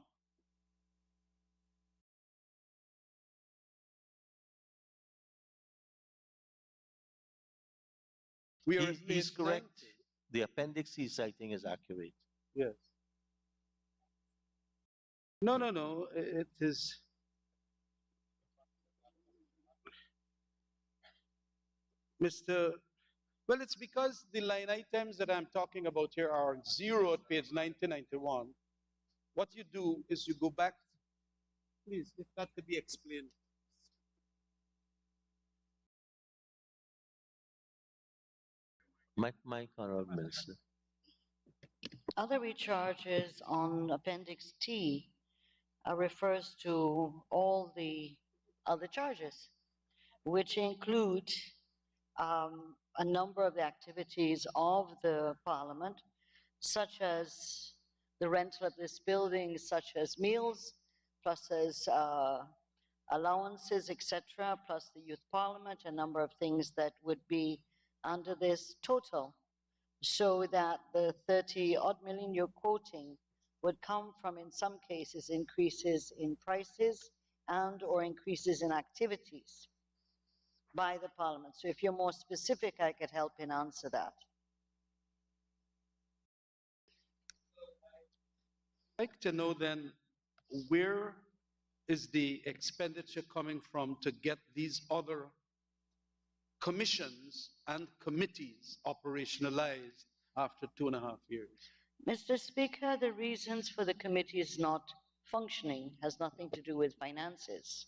We are He's correct. The appendix he's citing is accurate. Yes. No. It is. Well, it's because the line items that I'm talking about here are zero at page 9091. What you do is you go back. Please, if that could be explained. Mike, Honorable Minister. Other recharges on Appendix T refers to all the other charges. which include a number of the activities of the Parliament, such as the rental of this building, such as meals, plus as allowances, etc., plus the Youth Parliament, a number of things that would be under this total, so that the 30-odd million you're quoting would come from, in some cases, increases in prices and or increases in activities by the Parliament. So if you're more specific, I could help in answer that. I'd like to know then, where is the expenditure coming from to get these other commissions and committees operationalized after 2.5 years? Mr. Speaker, the reasons for the committees not functioning has nothing to do with finances.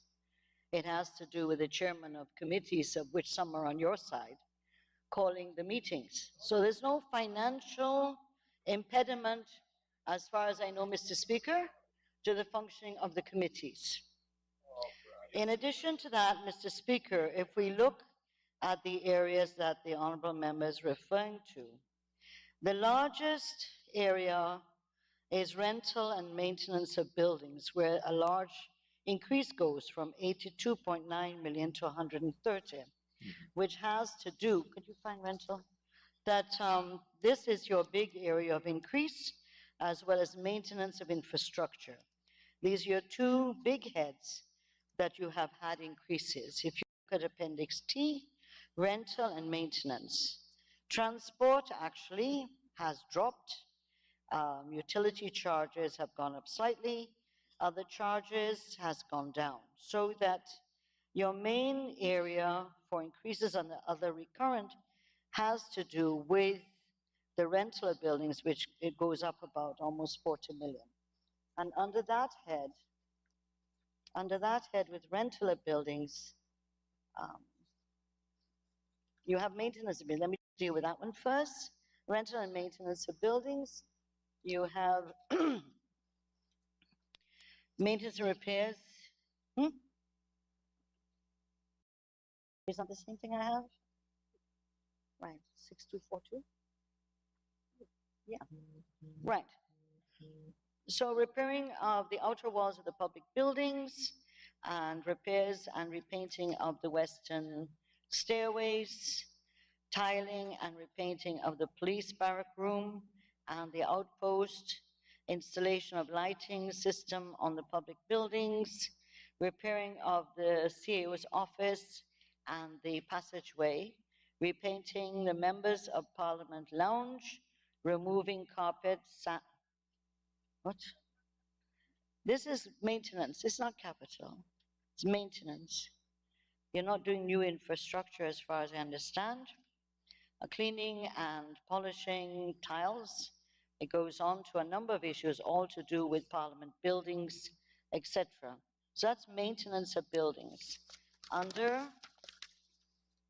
It has to do with the chairman of committees, of which some are on your side, calling the meetings. So there's no financial impediment, as far as I know, Mr. Speaker, to the functioning of the committees. In addition to that, Mr. Speaker, if we look at the areas that the honorable member is referring to, the largest area is rental and maintenance of buildings, where a large increase goes from 82.9 million to 130, which has to do, could you find rental? That this is your big area of increase, as well as maintenance of infrastructure. These are your two big heads that you have had increases. If you look at Appendix T, rental and maintenance. Transport actually has dropped. Utility charges have gone up slightly. Other charges has gone down. So that your main area for increases on the other recurrent has to do with the rental of buildings, which it goes up about almost 40 million. And under that head with rental of buildings, you have maintenance of buildings. Let me deal with that one first. Rental and maintenance of buildings. You have maintenance and repairs. Is that the same thing I have? Right, 6242? Yeah, right. So repairing of the outer walls of the public buildings and repairs and repainting of the western stairways, tiling and repainting of the police barrack room and the outpost, installation of lighting system on the public buildings, repairing of the CAO's office and the passageway, repainting the members of Parliament lounge, removing carpets. What? This is maintenance. It's not capital. It's maintenance. You're not doing new infrastructure as far as I understand. Cleaning and polishing tiles. It goes on to a number of issues, all to do with Parliament buildings, etc. So that's maintenance of buildings. Under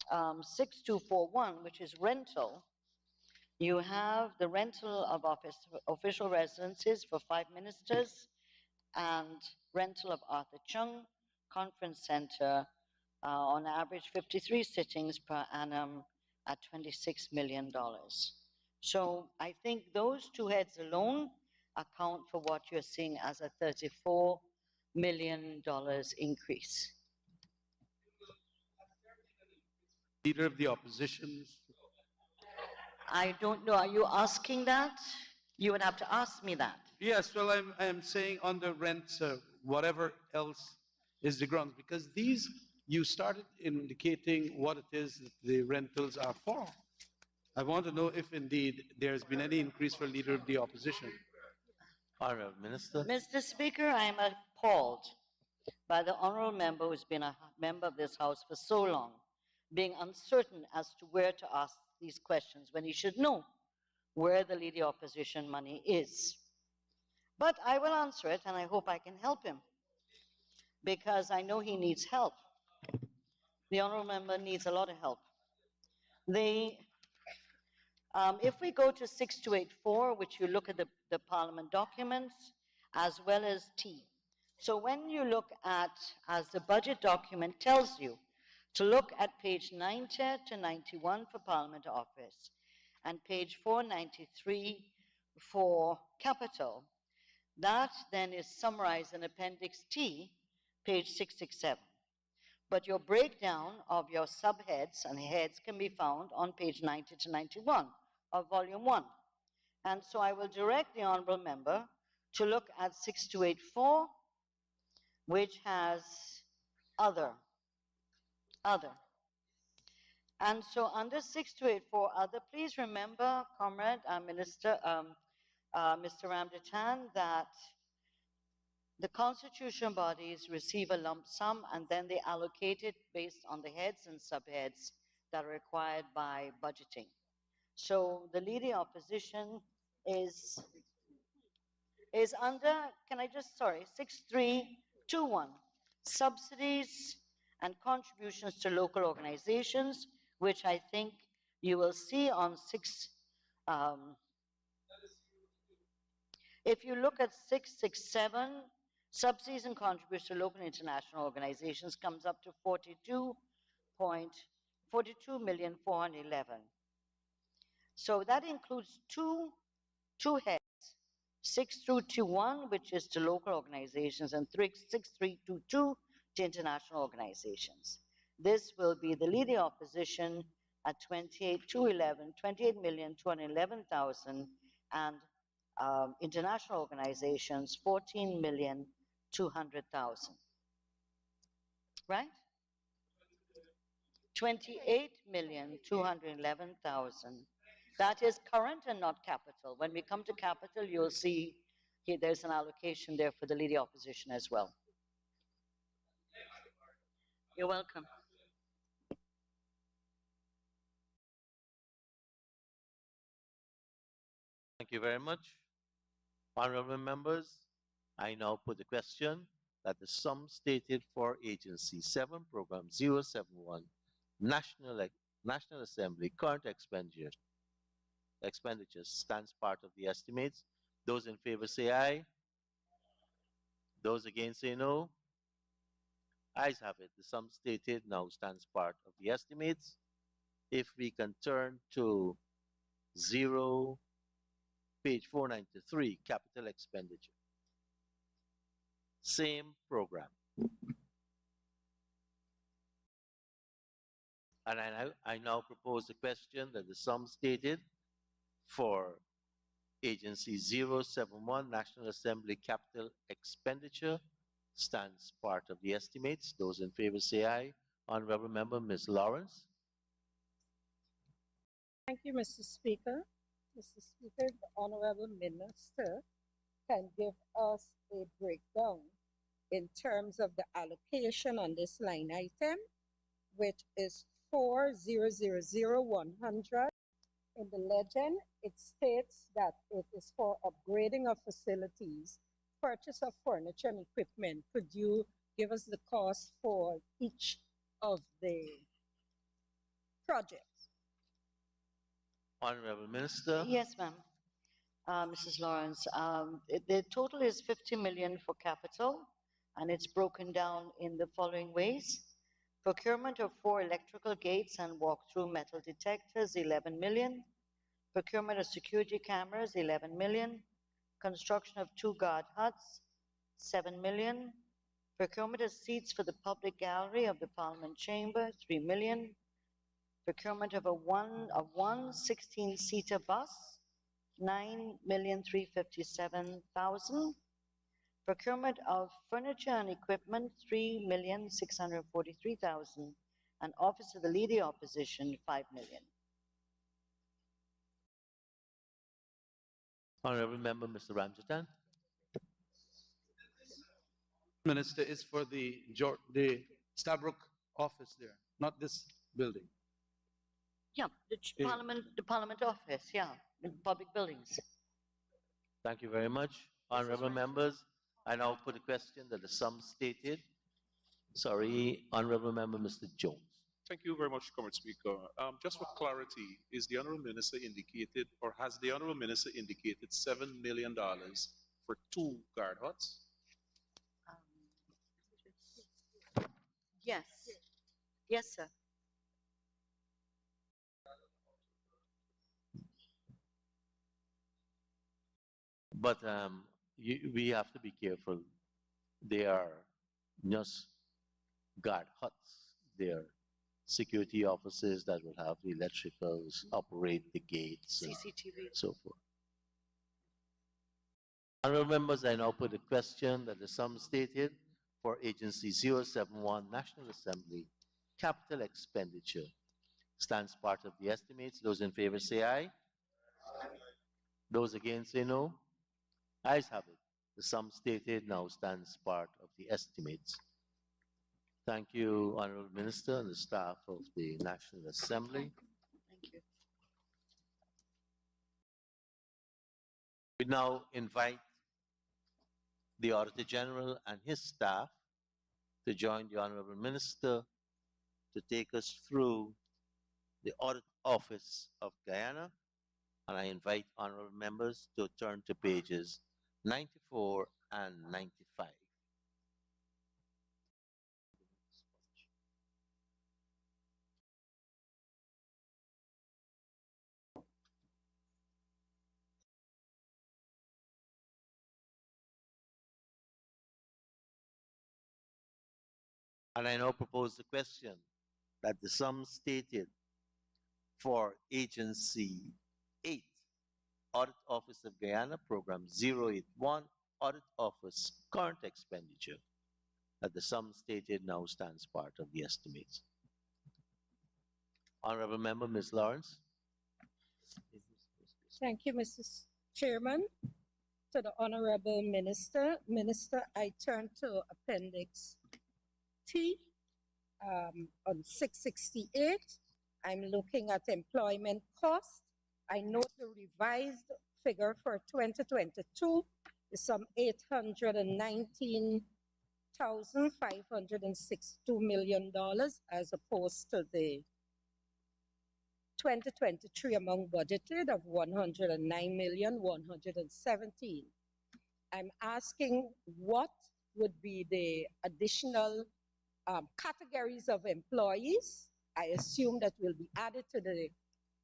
6241, which is rental, you have the rental of official residences for 5 ministers and rental of Arthur Chung Conference Center, on average 53 sittings per annum at $26 million. So I think those two heads alone account for what you're seeing as a $34 million increase. Leader of the opposition. I don't know. Are you asking that? You would have to ask me that. Yes, well, I'm saying on the rent, whatever else is the grounds, because these, you started indicating what it is that the rentals are for. I want to know if indeed there's been any increase for Leader of the Opposition. Honourable Minister. Mr. Speaker, I am appalled by the honourable member who's been a member of this House for so long, being uncertain as to where to ask these questions when he should know where the Leader of the Opposition money is. But I will answer it, and I hope I can help him, because I know he needs help. The honourable member needs a lot of help. If we go to 6284, which you look at the Parliament documents, as well as T. So when you look at, as the budget document tells you, to look at page 90 to 91 for Parliament Office and page 493 for Capital. That then is summarized in Appendix T, page 667. But your breakdown of your subheads and heads can be found on page 90 to 91 of Volume 1. And so I will direct the Honorable Member to look at 6284, which has other. And so under 6284 other, please remember, Comrade Minister, Mr. Ramdatan, that the constitutional bodies receive a lump sum and then they allocate it based on the heads and subheads that are required by budgeting. So the leading opposition is under, 6321, subsidies and contributions to local organizations, which I think you will see on if you look at 667, subsidies and contributions to local and international organizations comes up to 42,411,000. So that includes two heads, 6321, which is to local organizations, and 6322 to international organizations. This will be the leading opposition at 28,211,000, and international organizations 14,200,000. Right? 28,211,000. That is current and not capital. When we come to capital, you'll see here there's an allocation there for the leading opposition as well. You're welcome. Thank you very much. Honorable members, I now put the question that the sum stated for Agency 7, Program 071, National Assembly current expenditures stands part of the estimates. Those in favor say aye. Those against say no. Ayes have it. The sum stated now stands part of the estimates. If we can turn to page 493, capital expenditure. Same program. And I now propose the question that the sum stated for Agency 071, National Assembly capital expenditure, stands part of the estimates. Those in favor say aye. Honorable Member, Ms. Lawrence. Thank you, Mr. Speaker. Mr. Speaker, the Honorable Minister can give us a breakdown in terms of the allocation on this line item, which is 4,000,100. In the legend, it states that it is for upgrading of facilities, purchase of furniture and equipment. Could you give us the cost for each of the projects? Honorable Minister. Yes, ma'am. Mrs. Lawrence, the total is 50 million for capital, and it's broken down in the following ways. Procurement of 4 electrical gates and walk-through metal detectors, 11 million. Procurement of security cameras, 11 million. Construction of 2 guard huts, 7 million. Procurement of seats for the public gallery of the Parliament Chamber, 3 million. Procurement of one 16-seater bus, 9,357,000. Procurement of furniture and equipment, 3,643,000. And Office of the Leader Opposition, 5 million. Honorable Member, Mr. Ramjatan. Minister, is for the Stabrook office there, not this building. Yeah, the Parliament Office, yeah, in public buildings. Thank you very much. Honorable members, I now put a question that the sum stated. Sorry, Honorable Member, Mr. Jones. Thank you very much, Comrade Speaker. Just for clarity, is the Honorable Minister indicated, or has the Honorable Minister indicated $7 million for 2 guard huts? Yes. Yes, sir. But we have to be careful. They are just guard huts. They are security officers that will have the electricals, operate the gates, and CCTV. so forth. Honorable members, I now put a question that the sum stated for Agency 071 National Assembly capital expenditure stands part of the estimates. Those in favor say aye. Those against say no. Ayes have it. The sum stated now stands part of the estimates. Thank you, Honorable Minister and the staff of the National Assembly. Thank you. We now invite the Auditor General and his staff to join the Honorable Minister to take us through the Audit Office of Guyana. And I invite honorable members to turn to pages 94 and 95. And I now propose the question that the sum stated for Agency 8, Audit Office of Guyana, Program 081, Audit Office current expenditure, that the sum stated now stands part of the estimates. Honorable Member, Ms. Lawrence. Thank you, Mrs. Chairman. To the Honorable Minister. Minister, I turn to Appendix T on 668. I'm looking at employment cost. I note the revised figure for 2022 is some $819,562 million as opposed to the 2023 amount budgeted of 109,117. I'm asking what would be the additional categories of employees I assume that will be added to the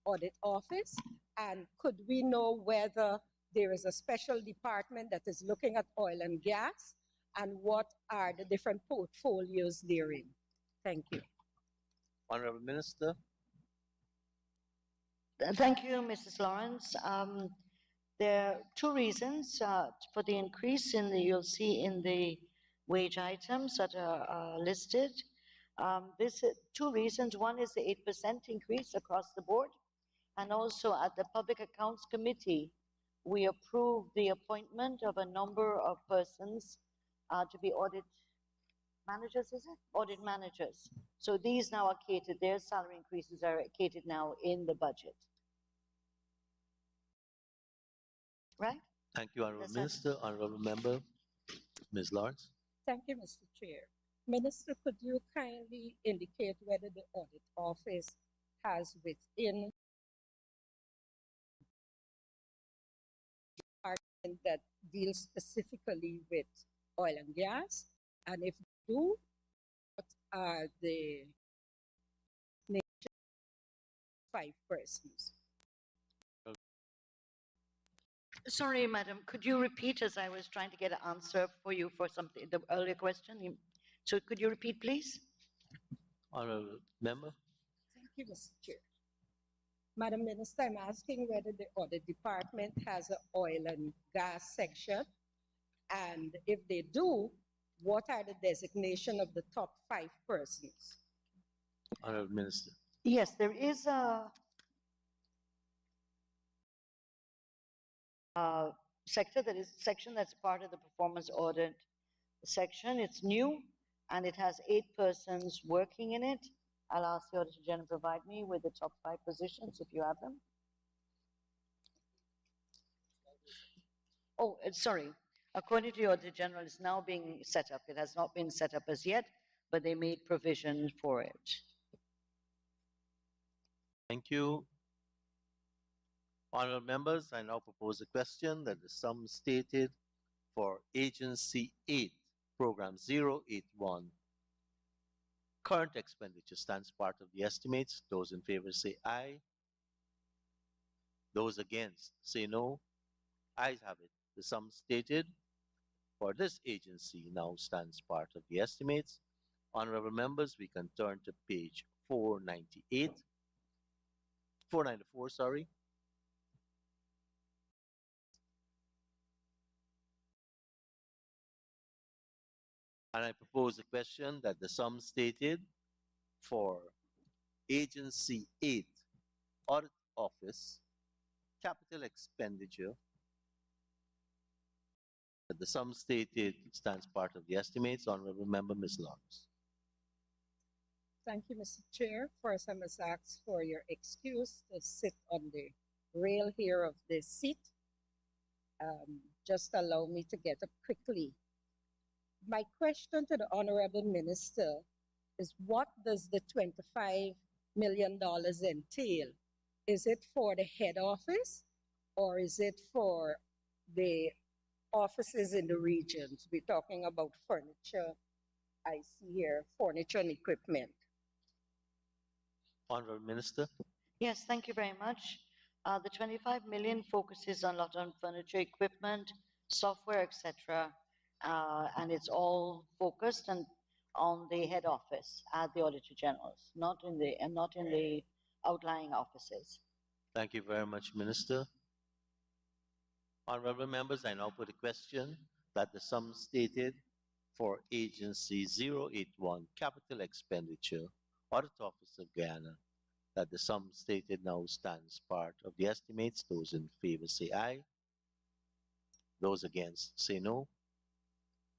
audit office, and could we know whether there is a special department that is looking at oil and gas, and what are the different portfolios therein? Thank you. Honorable Minister. Thank you, Mrs. Lawrence. There are two reasons for the increase in the, you'll see in the wage items that are listed. This two reasons. One is the 8% increase across the board, and also at the Public Accounts Committee, we approved the appointment of a number of persons to be audit managers, is it? Audit managers. So these now are catered, their salary increases are catered now in the budget. Right? Thank you, Honorable Minister. Honorable Member, Ms. Lawrence. Thank you, Mr. Chair. Minister, could you kindly indicate whether the audit office has within department that deals specifically with oil and gas? And if they do, what are the 5 persons? Sorry, madam, could you repeat as I was trying to get an answer for you for something, the earlier question? So could you repeat, please? Honorable Member. Thank you, Mr. Chair. Madam Minister, I'm asking whether the audit department has an oil and gas section, and if they do, what are the designation of the top 5 persons? Honorable Minister. Yes, there is a section that's part of the performance audit section. It's new and it has 8 persons working in it. I'll ask the Auditor General to provide me with the top 5 positions if you have them. Oh, sorry. According to the Auditor General, it's now being set up. It has not been set up as yet, but they made provision for it. Thank you. Honorable members, I now propose a question that the sum stated for Agency 8, Program 081, Current expenditure stands part of the estimates. Those in favor say aye. Those against say no. Ayes have it. The sum stated for this agency now stands part of the estimates. Honorable members, we can turn to page 494, sorry. And I propose a question that the sum stated for Agency 8, Audit Office, Capital Expenditure, that the sum stated stands part of the estimates. Honorable Member, Ms. Lawrence. Thank you, Mr. Chair. First, I must ask for your excuse to sit on the rail here of this seat. Just allow me to get up quickly. My question to the Honorable Minister is, what does the $25 million entail? Is it for the head office or is it for the offices in the regions? We're talking about furniture. I see here furniture and equipment. Honorable Minister. Yes, thank you very much. The 25 million focuses a lot on furniture, equipment, software, etc. And it's all focused on the head office at the Auditor General's, not in the outlying offices. Thank you very much, Minister. Honorable members, I now put a question that the sum stated for Agency 081 Capital Expenditure, Audit Office of Guyana, that the sum stated now stands part of the estimates. Those in favor say aye. Those against say no.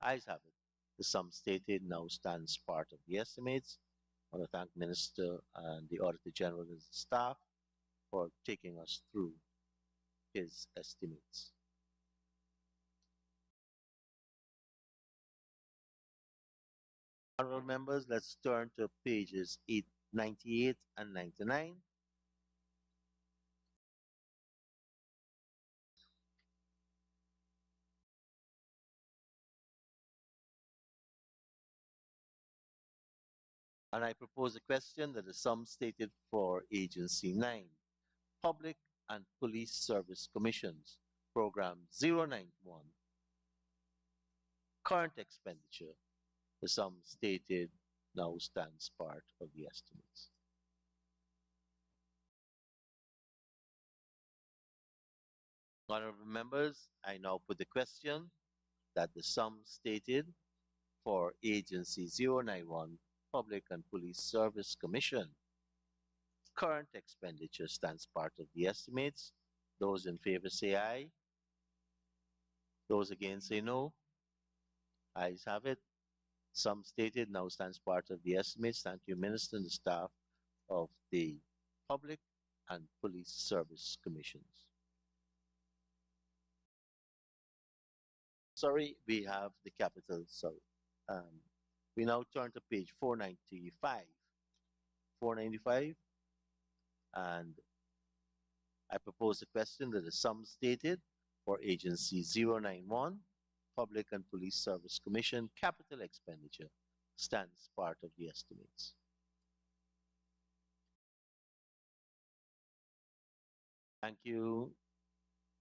Ayes have it. The sum stated now stands part of the estimates. I want to thank Minister and the Auditor General and his staff for taking us through his estimates. Honorable members, let's turn to pages 98 and 99. And I propose a question that the sum stated for Agency 9, Public and Police Service Commissions, Program 091, current expenditure, the sum stated now stands part of the estimates. Honorable members, I now put the question that the sum stated for Agency 091, Public and Police Service Commission, current expenditure stands part of the estimates. Those in favor say aye. Those against say no. Ayes have it. Sum stated now stands part of the estimates. Thank you, Minister, and the staff of the Public and Police Service Commissions. Sorry, we have the capital. Sorry. We now turn to page 495. 495. And I propose a question that the sum stated for Agency 091, Public and Police Service Commission, capital expenditure, stands part of the estimates. Thank you,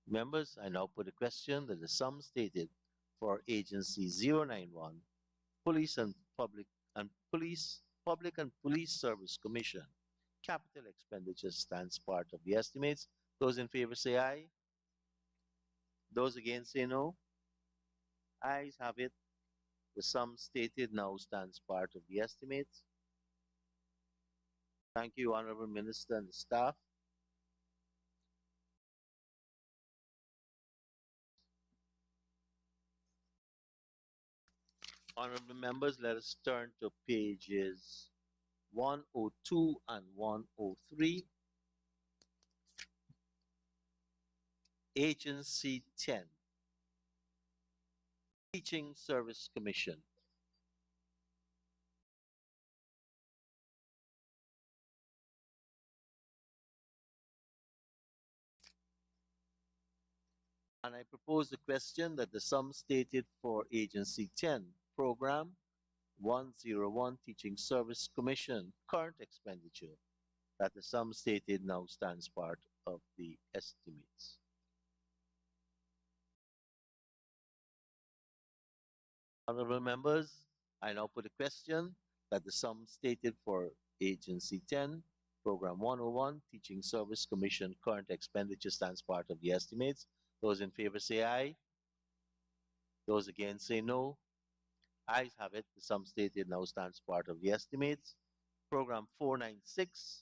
members. I now put a question that the sum stated for Agency 091, Police and Public Service Commission, capital expenditure stands part of the estimates. Those in favor say aye. Those against say no. Ayes have it. The sum stated now stands part of the estimates. Thank you, Honorable Minister and the staff. Honorable members, let us turn to pages 102 and 103. Agency 10, Teaching Service Commission. And I propose the question that the sum stated for Agency 10, Program 101 Teaching Service Commission current expenditure, that the sum stated now stands part of the estimates. Honorable members, I now put a question that the sum stated for Agency 10, Program 101, Teaching Service Commission current expenditure stands part of the estimates. Those in favor say aye. Those against say no. Ayes have it. The sum stated now stands part of the estimates. Program 496.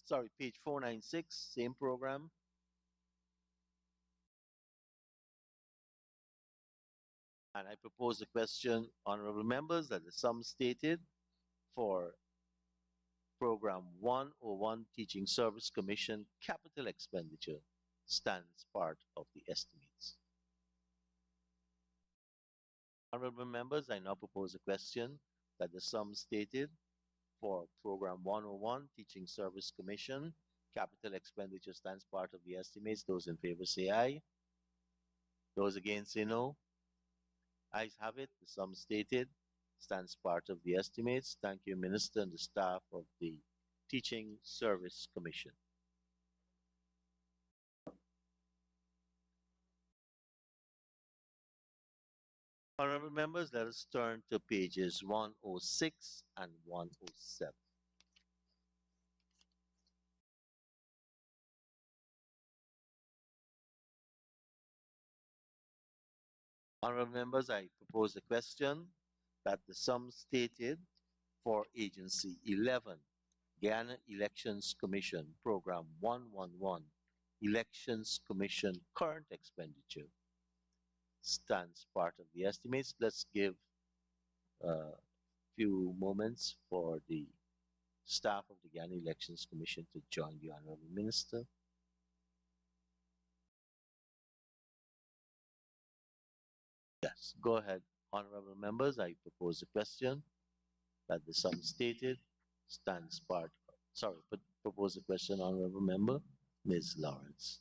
Sorry, page 496, same program. And I propose the question, honorable members, that the sum stated for Program 101 Teaching Service Commission capital expenditure stands part of the estimates. Honorable members, I now propose a question that the sum stated for Program 101 Teaching Service Commission capital expenditure stands part of the estimates. Those in favor say aye. Those against say no. Ayes have it. The sum stated stands part of the estimates. Thank you, Minister, and the staff of the Teaching Service Commission. Honorable members, let us turn to pages 106 and 107. Honorable members, I propose a question that the sum stated for Agency 11, Guyana Elections Commission, Program 111, Elections Commission current expenditure stands part of the estimates. Let's give a few moments for the staff of the Guyana Elections Commission to join the Honorable Minister. Yes, go ahead, honorable members. I propose a question that the sum stated stands part. Propose a question, honorable member, Ms. Lawrence.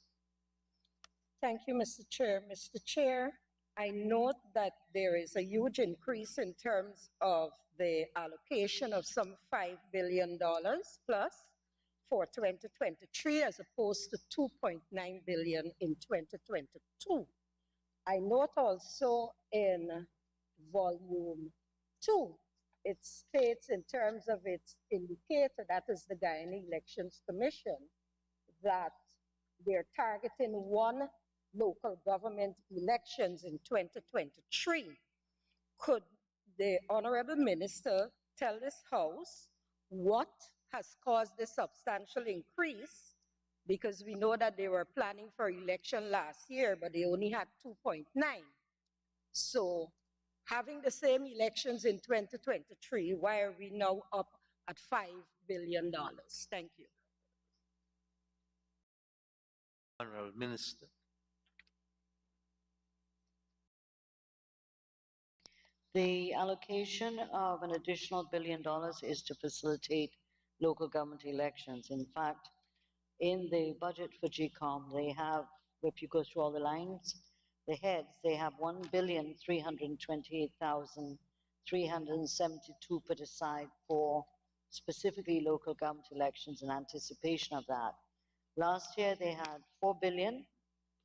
Thank you, Mr. Chair. Mr. Chair, I note that there is a huge increase in terms of the allocation of some $5 billion plus for 2023 as opposed to $2.9 billion in 2022. I note also in volume 2, it states in terms of its indicator, that is the Guyanese Elections Commission, that they're targeting 1 local government elections in 2023. Could the Honorable Minister tell this House what has caused this substantial increase? Because we know that they were planning for election last year, but they only had 2.9. So having the same elections in 2023, why are we now up at $5 billion? Thank you. Honorable Minister. The allocation of an additional $1 billion is to facilitate local government elections. In fact, in the budget for GCOM, they have, if you go through all the lines, the heads, they have $1,328,372 put aside for specifically local government elections in anticipation of that. Last year they had $4 billion.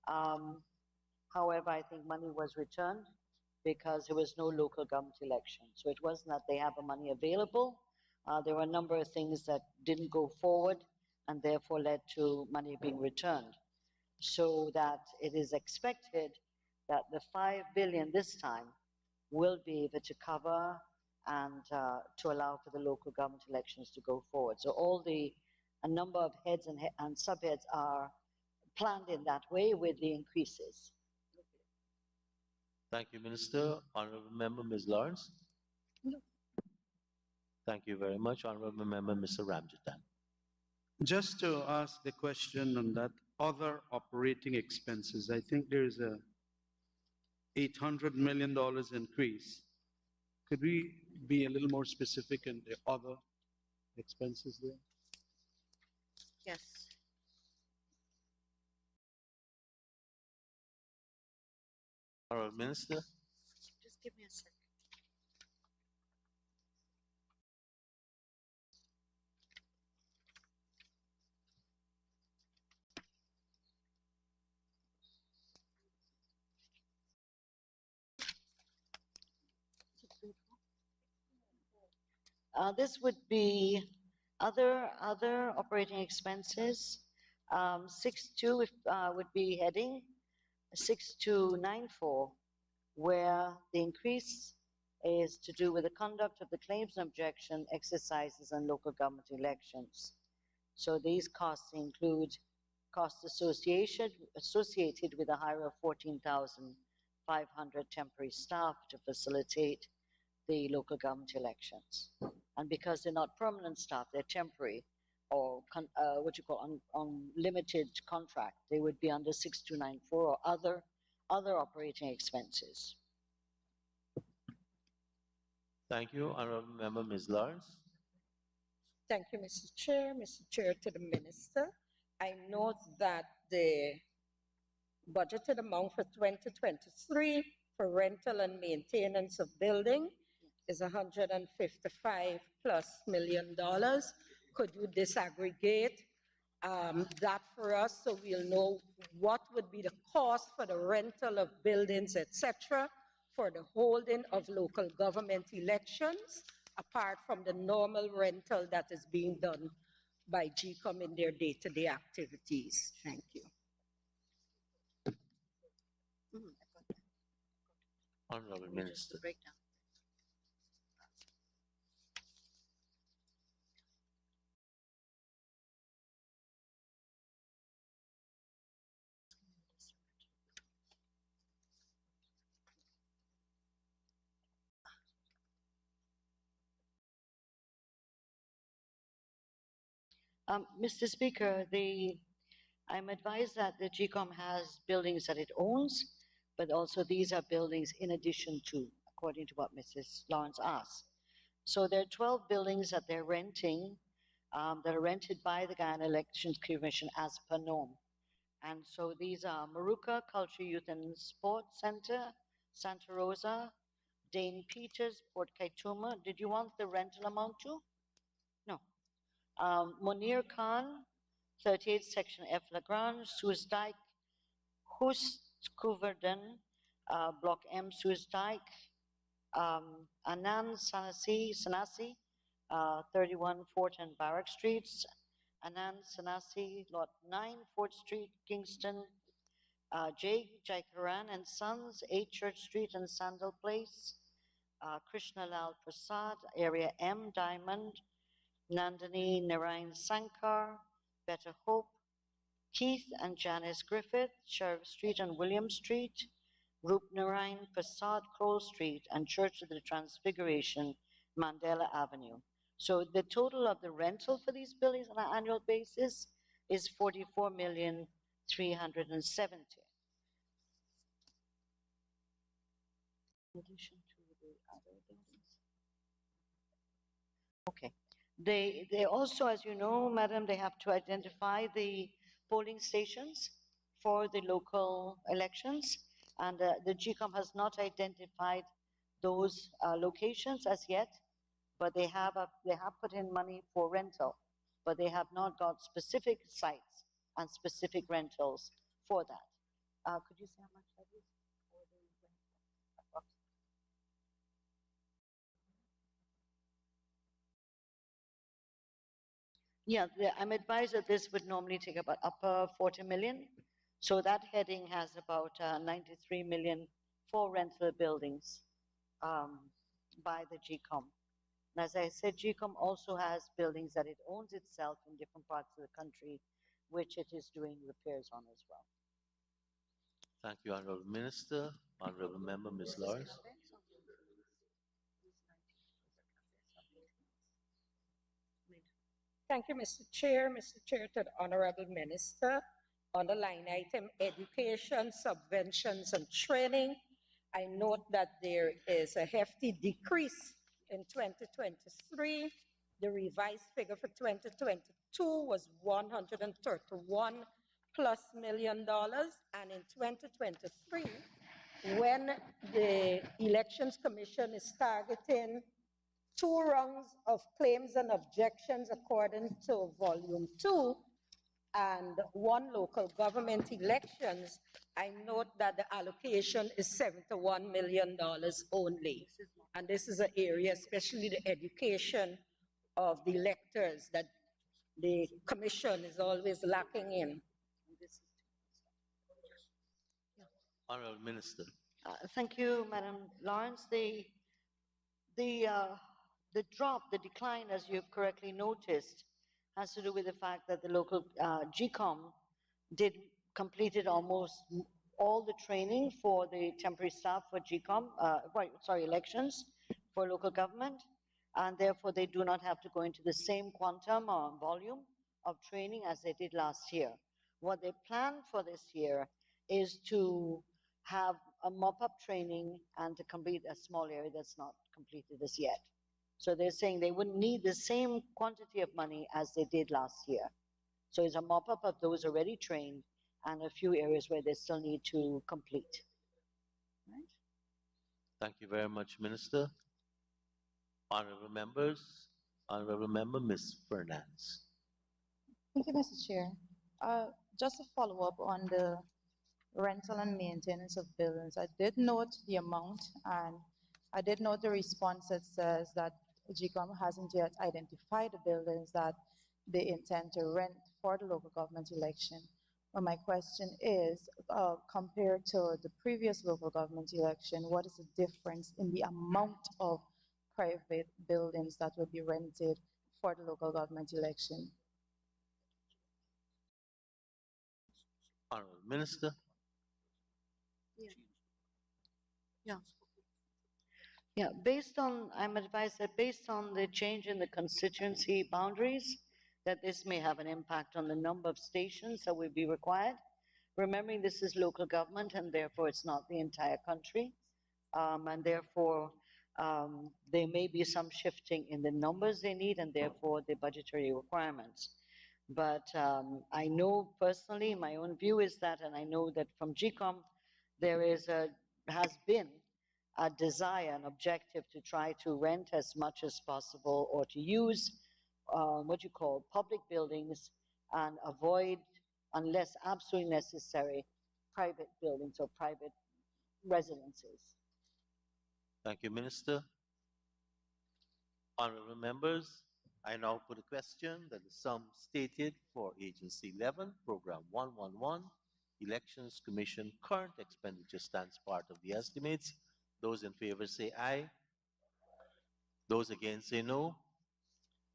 However, I think money was returned because there was no local government election. So it wasn't that they have the money available. There were a number of things that didn't go forward and therefore led to money being returned. So that it is expected that the $5 billion this time will be able to cover and to allow for the local government elections to go forward. So a number of heads and subheads are planned in that way with the increases. Thank you, Minister. Honorable Member, Ms. Lawrence. No. Thank you very much. Honorable Member, Mr. Ramjatan. Just to ask the question on that other operating expenses, I think there is a $800 million increase. Could we be a little more specific in the other expenses there? Yes. Honorable Minister. Just Give me a second. This would be other operating expenses. 62 would be heading 6294, where the increase is to do with the conduct of the claims and objection exercises and local government elections. So these costs include costs associated with the hire of 14,500 temporary staff to facilitate the local government elections. And because they're not permanent staff, they're temporary or what you call unlimited contract, they would be under 6294 or other operating expenses. Thank you. Honorable Member Ms. Lawrence. Thank you, Mr. Chair. Mr. Chair, to the Minister. I note that the budgeted amount for 2023 for rental and maintenance of building is $155+ million. Could you disaggregate that for us so we'll know what would be the cost for the rental of buildings, etc., for the holding of local government elections, apart from the normal rental that is being done by GCOM in their day-to-day activities? Thank you. Honorable Minister. Breakdown. Mr. Speaker, I'm advised that the GCOM has buildings that it owns, but also these are buildings in addition to, according to what Mrs. Lawrence asked. So there are 12 buildings that they're renting, that are rented by the Guyana Elections Commission as per norm. And so these are Maruka Culture, Youth and Sports Center, Santa Rosa, Dane Peters, Port Kaituma. Did you want the rental amount too? No. Munir Khan, 38 Section F Lagrange, Suez Dyke, Hoostkoeverden, Block M, Suez Dyke, Anand Sanasi, 31 Fort and Barrack Streets, Anand Sanasi, Lot 9, Fort Street, Kingston, J. Jaikaran and Sons, 8 Church Street and Sandal Place, Krishna Lal Prasad, Area M, Diamond, Nandini Narayan Sankar, Better Hope, Keith and Janice Griffith, Sheriff Street and William Street, Roop Narayan Prasad, Kroll Street, and Church of the Transfiguration, Mandela Avenue. So the total of the rental for these buildings on an annual basis is $44,370,000. In addition to the other buildings. Okay. They also, as you know, Madam, they have to identify the polling stations for the local elections, and the GCOM has not identified those locations as yet, but they have put in money for rental, but they have not got specific sites and specific rentals for that. Could you say how much that is for the rental? Yeah, I'm advised that this would normally take about upper 40 million. So that heading has about 93 million for rental buildings by the GCOM. And as I said, GCOM also has buildings that it owns itself in different parts of the country, which it is doing repairs on as well. Thank you, Honorable Minister. Honorable Member Ms. Lawrence. Thank you, Mr. Chair. Mr. Chair, to the Honorable Minister, on the line item education, subventions, and training, I note that there is a hefty decrease in 2023. The revised figure for 2022 was $131+ million, and in 2023, when the Elections Commission is targeting 2 rounds of claims and objections according to Volume 2 and 1 local government elections, I note that the allocation is $71 million only. And this is an area, especially the education of the electors, that the commission is always lacking in. Honorable Minister. Thank you, Madam Lawrence. The decline, as you've correctly noticed, has to do with the fact that the local GCOM completed almost all the training for the temporary staff for GCOM, elections for local government, and therefore they do not have to go into the same quantum or volume of training as they did last year. What they plan for this year is to have a mop-up training and to complete a small area that's not completed as yet. So they're saying they wouldn't need the same quantity of money as they did last year. So it's a mop-up of those already trained and a few areas where they still need to complete. Right? Thank you very much, Minister. Honorable members, Honorable Member Ms. Fernandez. Thank you, Mr. Chair. Just to follow up on the rental and maintenance of buildings, I did note the amount and I did note the response that says that GCOM hasn't yet identified the buildings that they intend to rent for the local government election. But my question is, compared to the previous local government election, what is the difference in the amount of private buildings that will be rented for the local government election? Honorable Minister. Yeah, I'm advised that based on the change in the constituency boundaries, that this may have an impact on the number of stations that will be required. Remembering this is local government and therefore it's not the entire country. And therefore there may be some shifting in the numbers they need and therefore the budgetary requirements. But I know personally, my own view is that, and I know that from GCOM, there has been a desire, an objective to try to rent as much as possible or to use what you call public buildings and avoid, unless absolutely necessary, private buildings or private residences. Thank you, Minister. Honorable members, I now put a question that the sum stated for Agency 11, Program 111, Elections Commission current expenditure stands part of the estimates. Those in favor say aye. Those against say no.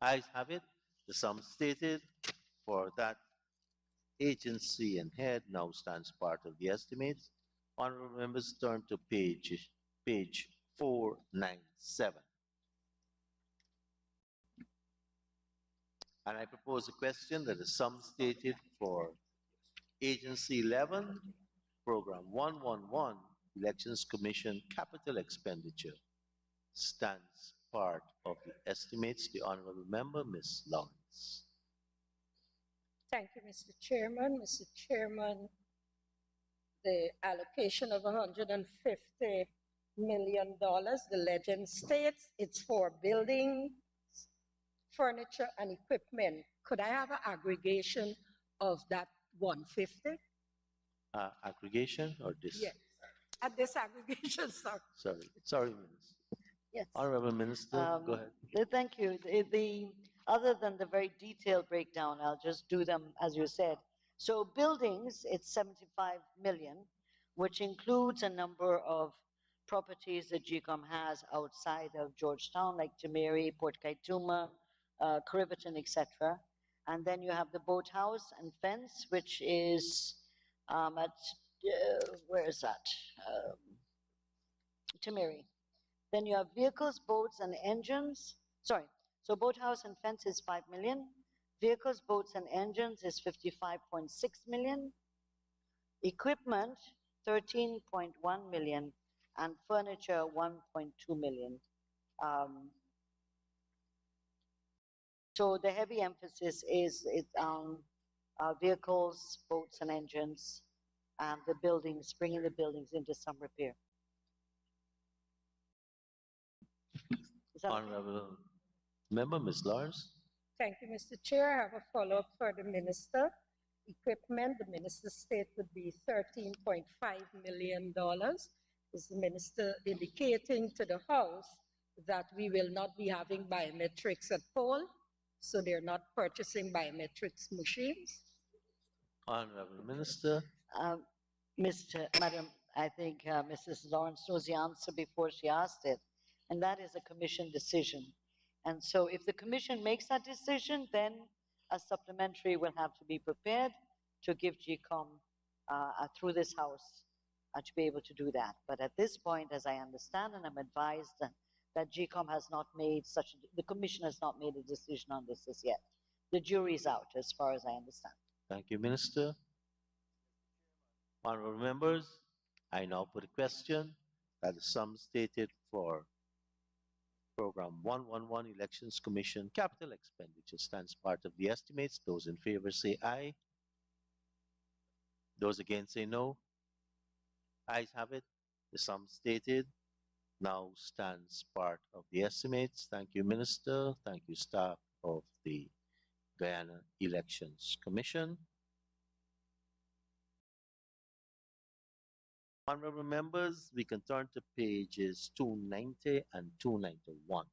Ayes have it. The sum stated for that agency and head now stands part of the estimates. Honorable members, turn to page 497. And I propose a question that the sum stated for Agency 11, Program 111, Elections Commission capital expenditure stands part of the estimates. The Honorable Member, Ms. Lawrence. Thank you, Mr. Chairman. Mr. Chairman, the allocation of $150 million, the legend states it's for building, furniture, and equipment. Could I have an aggregation of that 150? Aggregation or this? Yes, at this aggregation, sir. Sorry, Minister. Yes. Honorable Minister, go ahead. Thank you. Other than the very detailed breakdown, I'll just do them as you said. So buildings, it's 75 million, which includes a number of properties that GCOM has outside of Georgetown, like Timeri, Port Kaituma, Criverton, etc. And then you have the boathouse and fence, which is where is that? Timeri. Then you have vehicles, boats, and engines. Sorry, so boathouse and fence is 5 million. Vehicles, boats, and engines is 55.6 million. Equipment, 13.1 million. And furniture, 1.2 million. So the heavy emphasis is on vehicles, boats, and engines, and the buildings, bringing the buildings into some repair. Is that okay? Honorable Member, Ms. Lawrence. Thank you, Mr. Chair. I have a follow-up for the minister. Equipment, the minister's state would be $13.5 million. Is the minister indicating to the House that we will not be having biometrics at all? So they're not purchasing biometrics machines? Honorable Minister. Madam, I think Mrs. Lawrence knows the answer before she asked it, and that is a commission decision. And so if the commission makes that decision, then a supplementary will have to be prepared to give GCOM through this House to be able to do that. But at this point, as I understand, and I'm advised that GCOM has not made the commission has not made a decision on this as yet. The jury's out, as far as I understand. Thank you, Minister. Honorable members, I now put a question that the sum stated for Program 111 Elections Commission capital expenditure stands part of the estimates. Those in favor say aye. Those against say no. Ayes have it. The sum stated now stands part of the estimates. Thank you, Minister. Thank you, staff of the Guyana Elections Commission. Honorable members, we can turn to pages 290 and 291.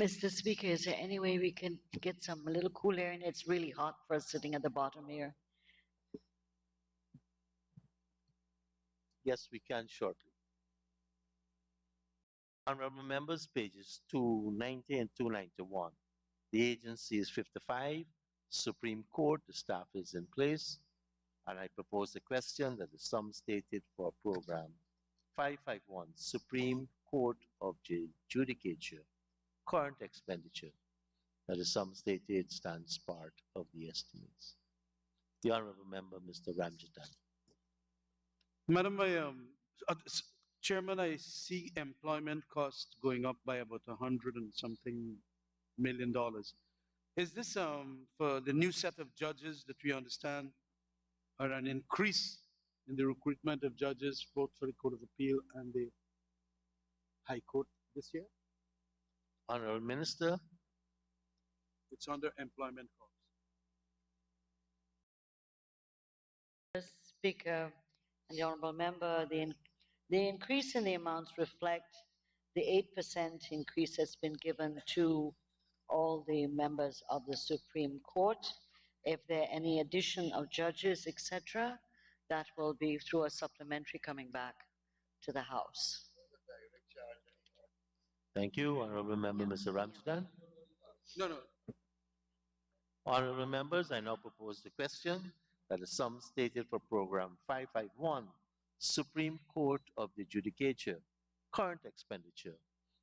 Mr. Speaker, is there any way we can get a little cool air in? It's really hot for us sitting at the bottom here. Yes, we can shortly. Honorable members, pages 290 and 291. The agency is 55, Supreme Court, the staff is in place, and I propose the question that the sum stated for program 551, Supreme Court of Judicature, current expenditure, that the sum stated stands part of the estimates. The Honorable Member, Mr. Ramjatan. Madam, Chairman, I see employment costs going up by about $100 and something million. Is this for the new set of judges that we understand are an increase in the recruitment of judges, both for the Court of Appeal and the High Court this year? Honorable Minister. It's under employment costs. Speaker and the Honorable Member, the increase in the amounts reflect the 8% increase that's been given to all the members of the Supreme Court. If there are any addition of judges, etc., that will be through a supplementary coming back to the House. Thank you, Honorable Member, Mr. Ramjatan. No. Honorable members, I now propose the question that the sum stated for program 551, Supreme Court of the Judicature, current expenditure,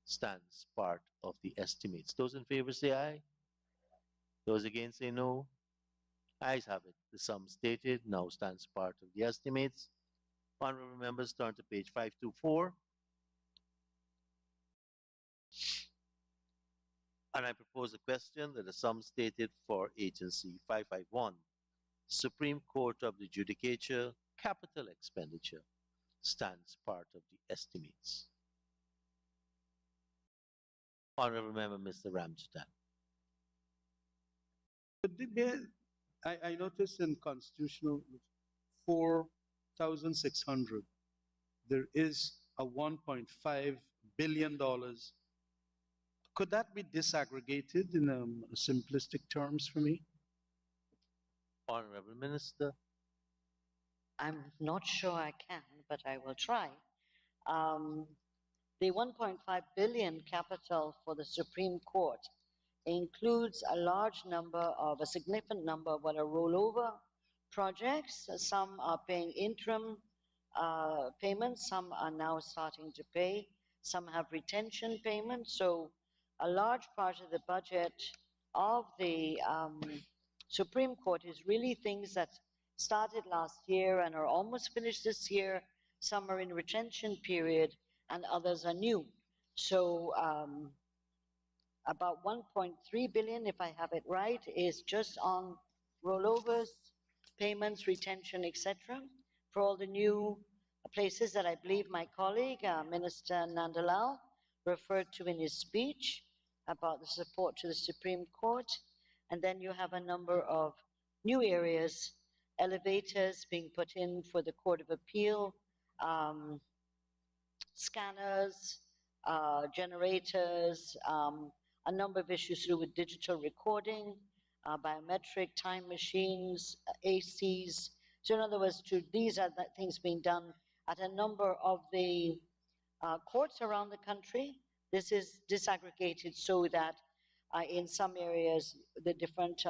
stands part of the estimates. Those in favor say aye. Those against say no. Ayes have it. The sum stated now stands part of the estimates. Honorable members, turn to page 524. And I propose a question that the sum stated for agency 551, Supreme Court of the Judicature, capital expenditure, stands part of the estimates. Honorable Member, Mr. Ramjatan. I noticed in Constitutional 4,600, there is a $1.5 billion. Could that be disaggregated in simplistic terms for me? Honorable Minister. I'm not sure I can, but I will try. The 1.5 billion capital for the Supreme Court includes a significant number of what are rollover projects. Some are paying interim payments, some are now starting to pay, some have retention payments. So a large part of the budget of the Supreme Court is really things that started last year and are almost finished this year. Some are in retention period and others are new. So about 1.3 billion, if I have it right, is just on rollovers, payments, retention, etc. for all the new places that I believe my colleague, Minister Nandalal, referred to in his speech about the support to the Supreme Court. And then you have a number of new areas, elevators being put in for the Court of Appeal, scanners, generators, a number of issues to do with digital recording, biometric, time machines, ACs. So in other words, these are the things being done at a number of the courts around the country. This is disaggregated so that in some areas, the different,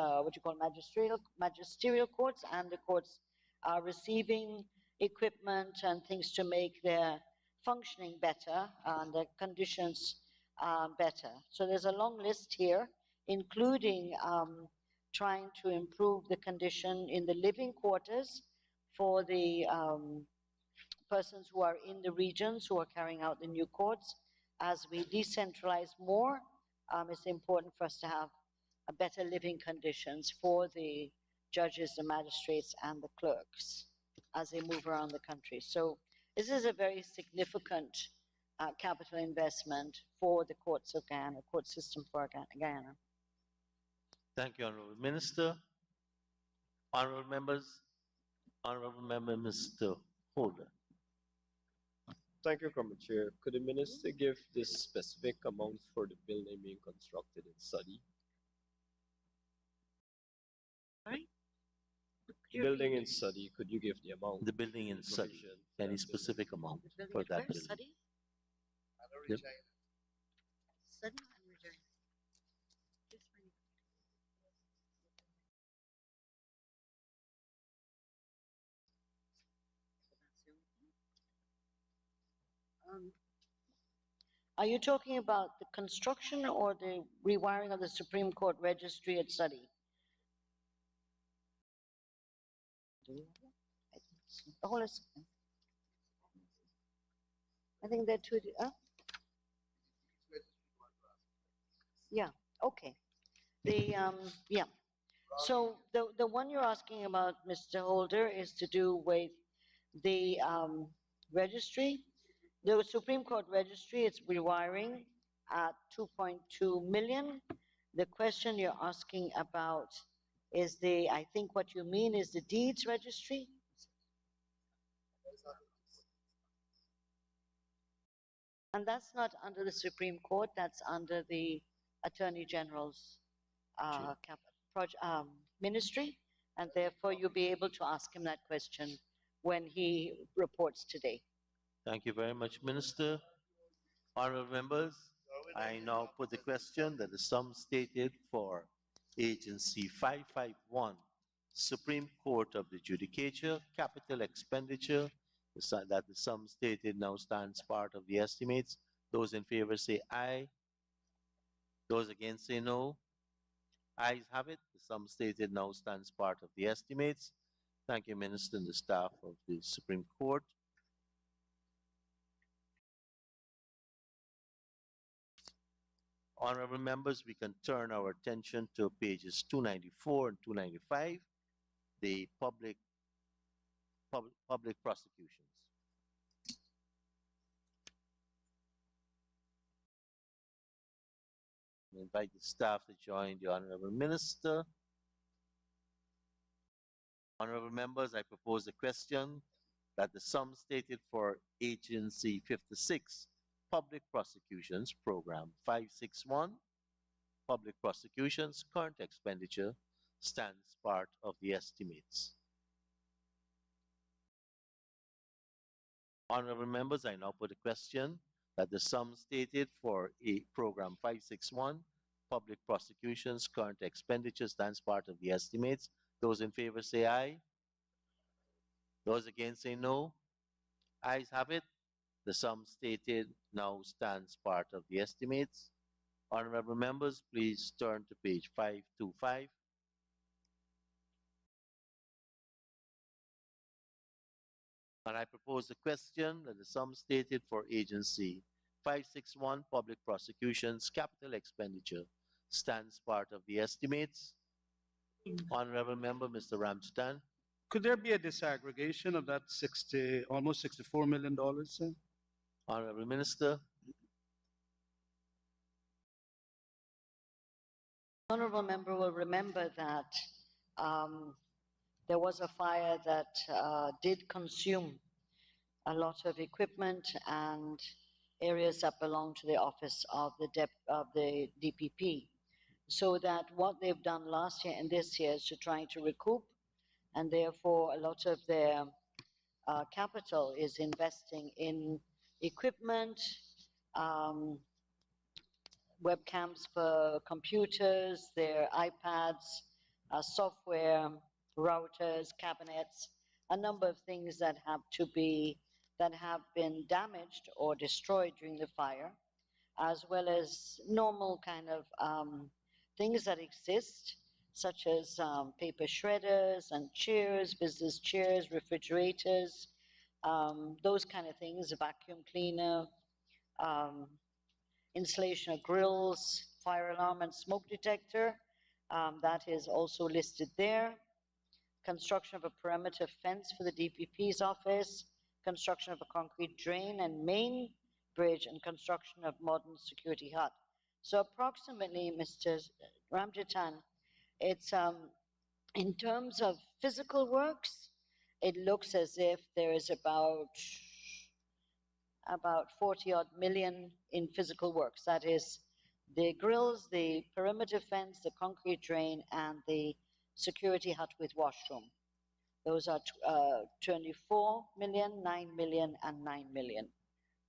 magisterial courts and the courts are receiving equipment and things to make their functioning better and the conditions better. So there's a long list here, including trying to improve the condition in the living quarters for the persons who are in the regions who are carrying out the new courts. As we decentralize more, it's important for us to have a better living conditions for the judges, the magistrates, and the clerks as they move around the country. So this is a very significant capital investment for the courts of Guyana, court system for Guyana. Thank you, Honorable Minister. Honorable members, Honorable Member Mr. Holder. Thank you, Comrade Chair. Could the Minister give the specific amount for the building being constructed in Sadi? Sorry? Building in Sadi, could you give the amount? The building in Sadi, any specific amount for that building? Sadi? Yep. Sadi and Regina. Are you talking about the construction or the rewiring of the Supreme Court registry at Sadi? The whole is, I think they're two. Yeah. Okay. The yeah. So the one you're asking about, Mr. Holder, is to do with the registry. The Supreme Court registry, it's rewiring at 2.2 million. The question you're asking about is the, I think what you mean is the deeds registry? And that's not under the Supreme Court, that's under the Attorney General's ministry, and therefore you'll be able to ask him that question when he reports today. Thank you very much, Minister. Honorable members, I now put the question that the sum stated for Agency 551, Supreme Court of the Judicature, Capital Expenditure, that the sum stated now stands part of the estimates. Those in favor say aye. Those against say no. Ayes have it. The sum stated now stands part of the estimates. Thank you, Minister, and the staff of the Supreme Court. Honorable members, we can turn our attention to pages 294 and 295, the public prosecutions. I invite the staff to join the Honorable Minister. Honorable members, I propose a question that the sum stated for Agency 56, Public Prosecutions Program 561, Public Prosecutions, Current Expenditure, stands part of the estimates. Honorable members, I now put a question that the sum stated for Program 561, Public Prosecutions, Current Expenditure, stands part of the estimates. Those in favor say aye. Those against say no. Ayes have it. The sum stated now stands part of the estimates. Honorable members, please turn to page 525. And I propose a question that the sum stated for agency 561 public prosecutions capital expenditure stands part of the estimates. Honorable member, Mr. Ramjitan. Could there be a disaggregation of that almost $64 million, sir? Honorable Minister. Honorable member will remember that there was a fire that did consume a lot of equipment and areas that belong to the office of the DPP. So that what they've done last year and this year is to try to recoup, and therefore a lot of their capital is investing in equipment, webcams for computers, their iPads, software, routers, cabinets, a number of things that have been damaged or destroyed during the fire, as well as normal kind of things that exist, such as paper shredders and chairs, business chairs, refrigerators, those kind of things, a vacuum cleaner, installation of grills, fire alarm and smoke detector, that is also listed there. Construction of a perimeter fence for the DPP's office, construction of a concrete drain and main bridge, and construction of modern security hut. So approximately, Mr. Ramjitan, it's in terms of physical works, it looks as if there is about 40 odd million in physical works. That is the grills, the perimeter fence, the concrete drain, and the security hut with washroom. Those are 24 million, 9 million, and 9 million,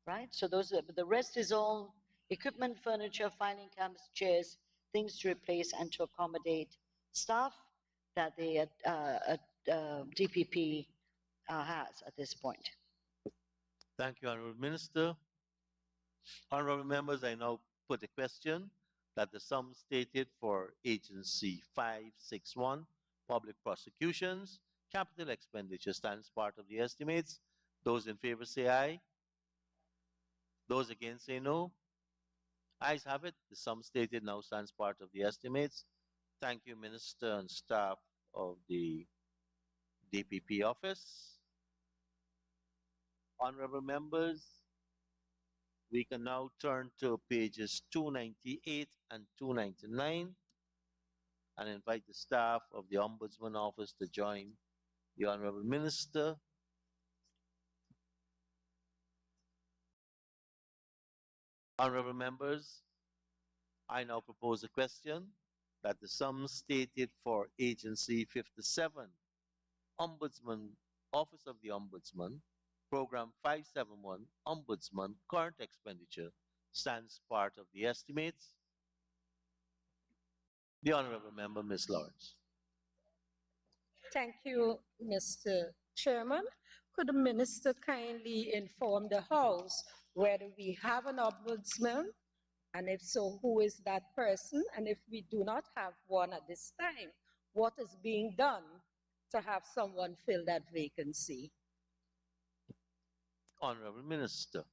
right? So those are, the rest is all equipment, furniture, filing cabinets, chairs, things to replace and to accommodate staff that the DPP has at this point. Thank you, Honorable Minister. Honorable members, I now put a question that the sum stated for agency 561, public prosecutions, capital expenditure stands part of the estimates. Those in favor say aye. Those against say no. Ayes have it. The sum stated now stands part of the estimates. Thank you, Minister and staff of the DPP office. Honorable members, we can now turn to pages 298 and 299 and invite the staff of the Ombudsman Office to join the Honorable Minister. Honorable members, I now propose a question that the sum stated for Agency 57, Ombudsman, Office of the Ombudsman, Program 571, Ombudsman, current expenditure, stands part of the estimates. The Honorable Member, Ms. Lawrence. Thank you, Mr. Chairman. Could the Minister kindly inform the House whether we have an ombudsman, and if so, who is that person? And if we do not have one at this time, what is being done to have someone fill that vacancy? Honorable Minister.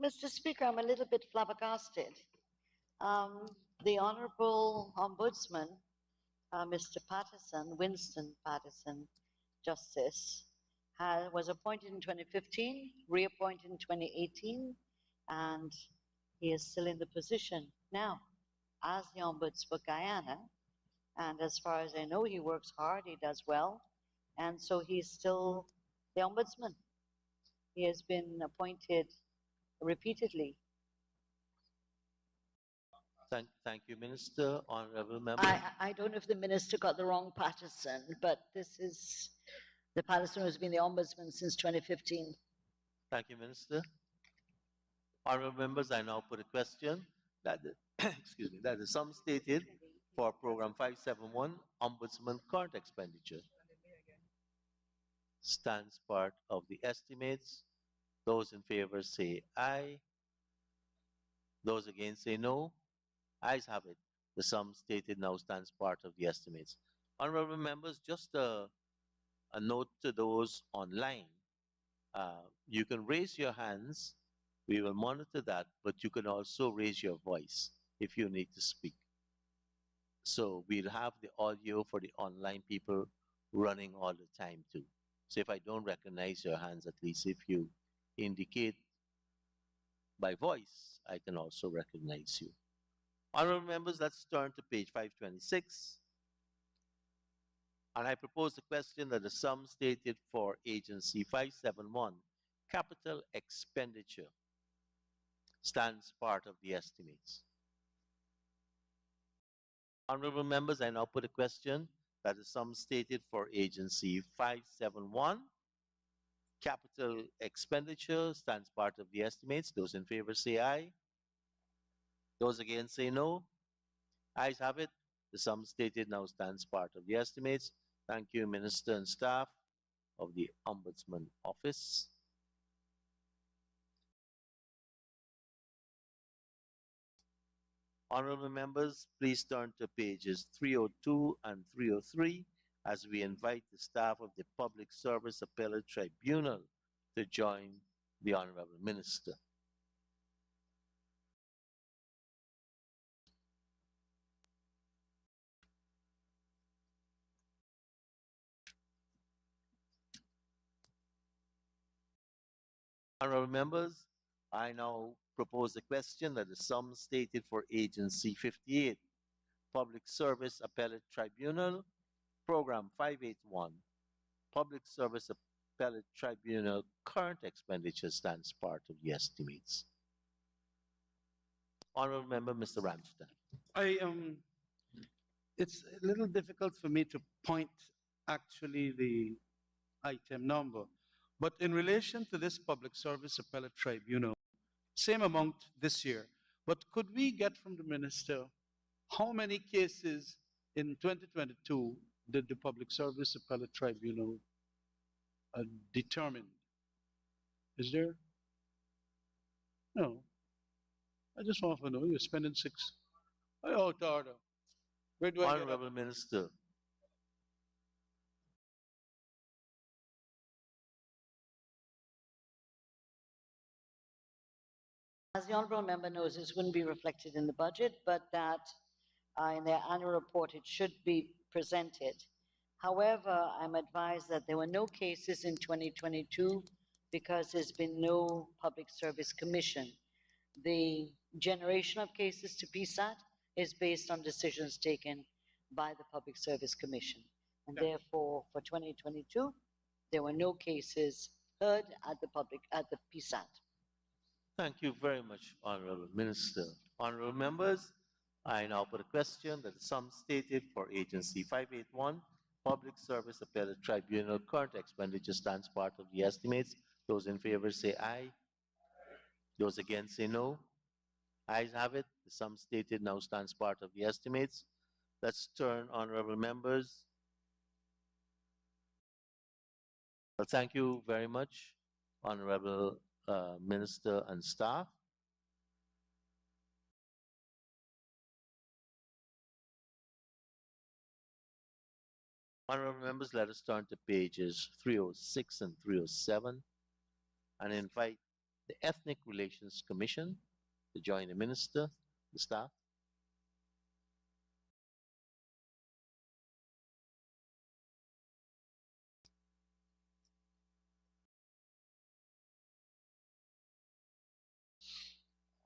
Mr. Speaker, I'm a little bit flabbergasted. The Honorable Ombudsman, Mr. Patterson, Winston Patterson, Justice, was appointed in 2015, reappointed in 2018, and he is still in the position now as the Ombudsman for Guyana. And as far as I know, he works hard, he does well, and so he's still the Ombudsman. He has been appointed repeatedly. Thank you, Minister. Honorable Member. I don't know if the Minister got the wrong Patterson, but this is the Patterson who's been the Ombudsman since 2015. Thank you, Minister. Honorable members, I now put a question that the, excuse me, that the sum stated for Program 571, Ombudsman Current Expenditure, stands part of the estimates. Those in favor say aye. Those against say no. Ayes have it. The sum stated now stands part of the estimates. Honorable members, just a note to those online. You can raise your hands. We will monitor that, but you can also raise your voice if you need to speak. So we'll have the audio for the online people running all the time too. So if I don't recognize your hands, at least if you indicate by voice, I can also recognize you. Honorable members, let's turn to page 526. And I propose the question that the sum stated for Agency 571, Capital Expenditure, stands part of the estimates. Honorable members, I now put a question that the sum stated for Agency 571, Capital Expenditure, stands part of the estimates. Those in favor say aye. Those against say no. Ayes have it. The sum stated now stands part of the estimates. Thank you, Minister and staff of the Ombudsman Office. Honorable members, please turn to pages 302 and 303 as we invite the staff of the Public Service Appellate Tribunal to join the Honorable Minister. Honorable members, I now propose the question that the sum stated for Agency 58, Public Service Appellate Tribunal, Program 581, Public Service Appellate Tribunal current expenditure stands part of the estimates. Honorable Member, Mr. Ramsden. It's a little difficult for me to point actually the item number, but in relation to this Public Service Appellate Tribunal, same amount this year, but could we get from the Minister how many cases in 2022 did the Public Service Appellate Tribunal determine? Is there? No. I just want to know, you're spending six. Oh, order. Where do I get Honorable Minister. As the honourable member knows, this wouldn't be reflected in the budget, but that in their annual report it should be presented. However, I'm advised that there were no cases in 2022 because there's been no Public Service Commission. The generation of cases to PSAT is based on decisions taken by the Public Service Commission. And therefore, for 2022, there were no cases heard at the PSAT. Thank you very much, Honorable Minister. Honorable members, I now put a question that the sum stated for Agency 581, Public Service Appellate Tribunal current expenditure stands part of the estimates. Those in favor say aye. Those against say no. Ayes have it. The sum stated now stands part of the estimates. Let's turn, honorable members. Well, thank you very much, Honorable Minister and staff. Honorable members, let us turn to pages 306 and 307 and invite the Ethnic Relations Commission to join the minister, the staff.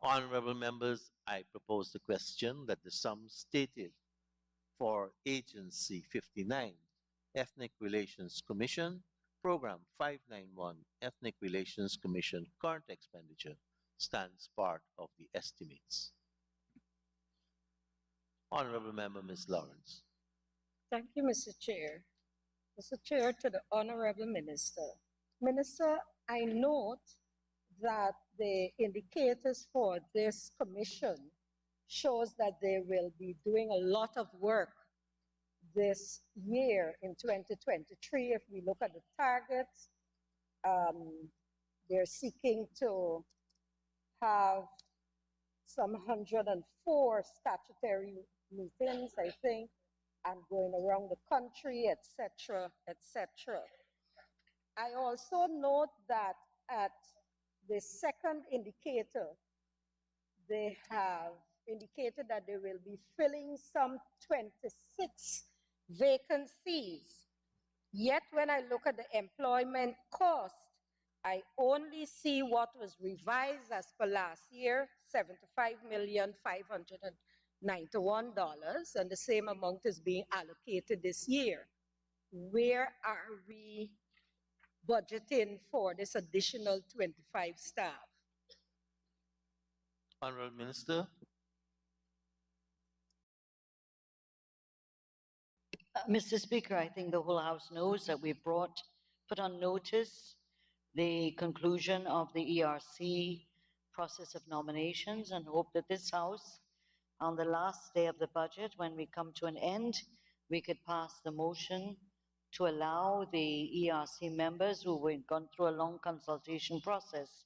Honorable members, I propose the question that the sum stated for Agency 59, Ethnic Relations Commission, Program 591, Ethnic Relations Commission current expenditure stands part of the estimates. Honorable Member, Ms. Lawrence. Thank you, Mr. Chair. Mr. Chair, to the Honorable Minister. Minister, I note that the indicators for this commission shows that they will be doing a lot of work this year in 2023. If we look at the targets, they're seeking to have some 104 statutory meetings, I think, and going around the country, etc., etc. I also note that at the second indicator, they have indicated that they will be filling some 26 vacancies. Yet when I look at the employment cost, I only see what was revised as per last year, $75,591, and the same amount is being allocated this year. Where are we budgeting for this additional 25 staff? Honorable Minister. Mr. Speaker, I think the whole House knows that we put on notice the conclusion of the ERC process of nominations and hope that this House, on the last day of the budget, when we come to an end, we could pass the motion to allow the ERC members who have gone through a long consultation process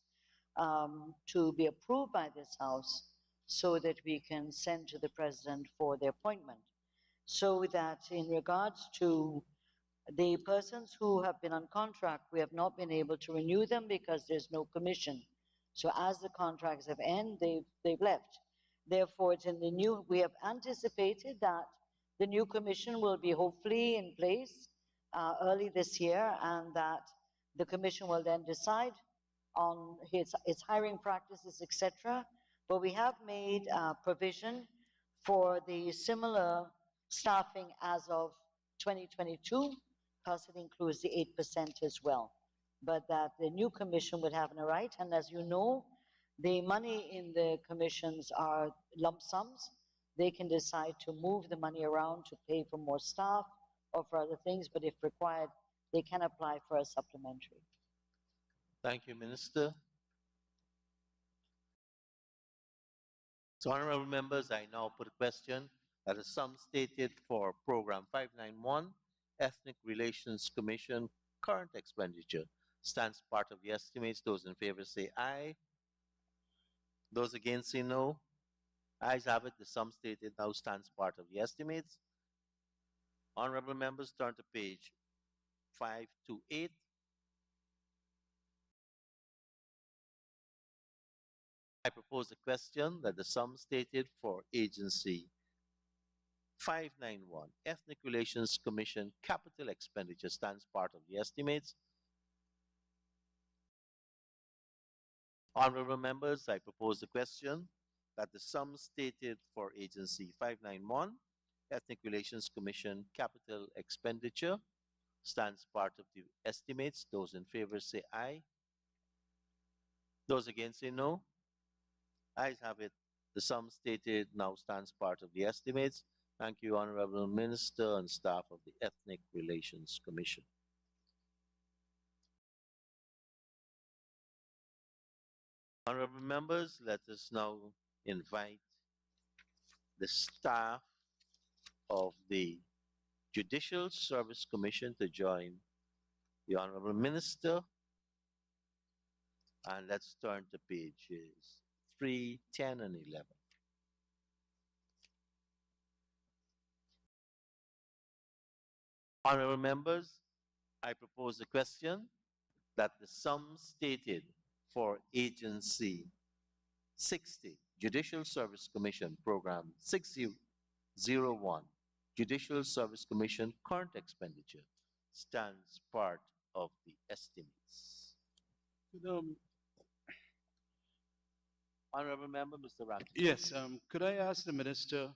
to be approved by this House so that we can send to the President for their appointment. So that in regards to the persons who have been on contract, we have not been able to renew them because there's no commission. So as the contracts have ended, they've left. Therefore, it's in the new, we have anticipated that the new commission will be hopefully in place early this year, and that the commission will then decide on its hiring practices, etc. But we have made provision for the similar staffing as of 2022, because it includes the 8% as well. But that the new commission would have a right, and as you know, the money in the commissions are lump sums. They can decide to move the money around to pay for more staff or for other things, but if required, they can apply for a supplementary. Thank you, Minister. So, honorable members, I now put a question that the sum stated for Program 591, Ethnic Relations Commission, current expenditure, stands part of the estimates. Those in favor say aye. Those against say no. Ayes have it. The sum stated now stands part of the estimates. Honorable members, turn to page 528. I propose a question that the sum stated for Agency 591, Ethnic Relations Commission, capital expenditure, stands part of the estimates. Honorable members, I propose the question that the sum stated for Agency 591, Ethnic Relations Commission, capital expenditure, stands part of the estimates. Those in favor say aye. Those against say no. Ayes have it. The sum stated now stands part of the estimates. Thank you, Honorable Minister and staff of the Ethnic Relations Commission. Honorable members, let us now invite the staff of the Judicial Service Commission to join the Honorable Minister. And let's turn to pages 3, 10, and 11. Honorable members, I propose a question that the sum stated for Agency 60, Judicial Service Commission, Program 6001, Judicial Service Commission, current expenditure, stands part of the estimates. Honorable Member, Mr. Ramsey. Yes, could I ask the Minister,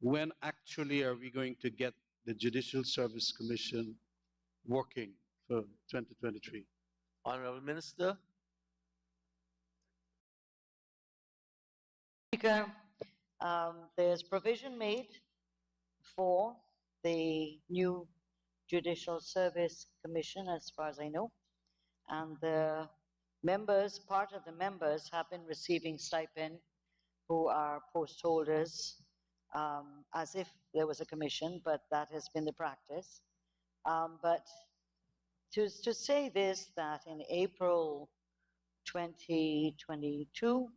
when actually are we going to get the Judicial Service Commission working for 2023? Honorable Minister. Speaker, there's provision made for the new Judicial Service Commission, as far as I know, and the members, part of the members have been receiving stipend who are post holders, as if there was a commission, but that has been the practice. But to say this, that in April 2022,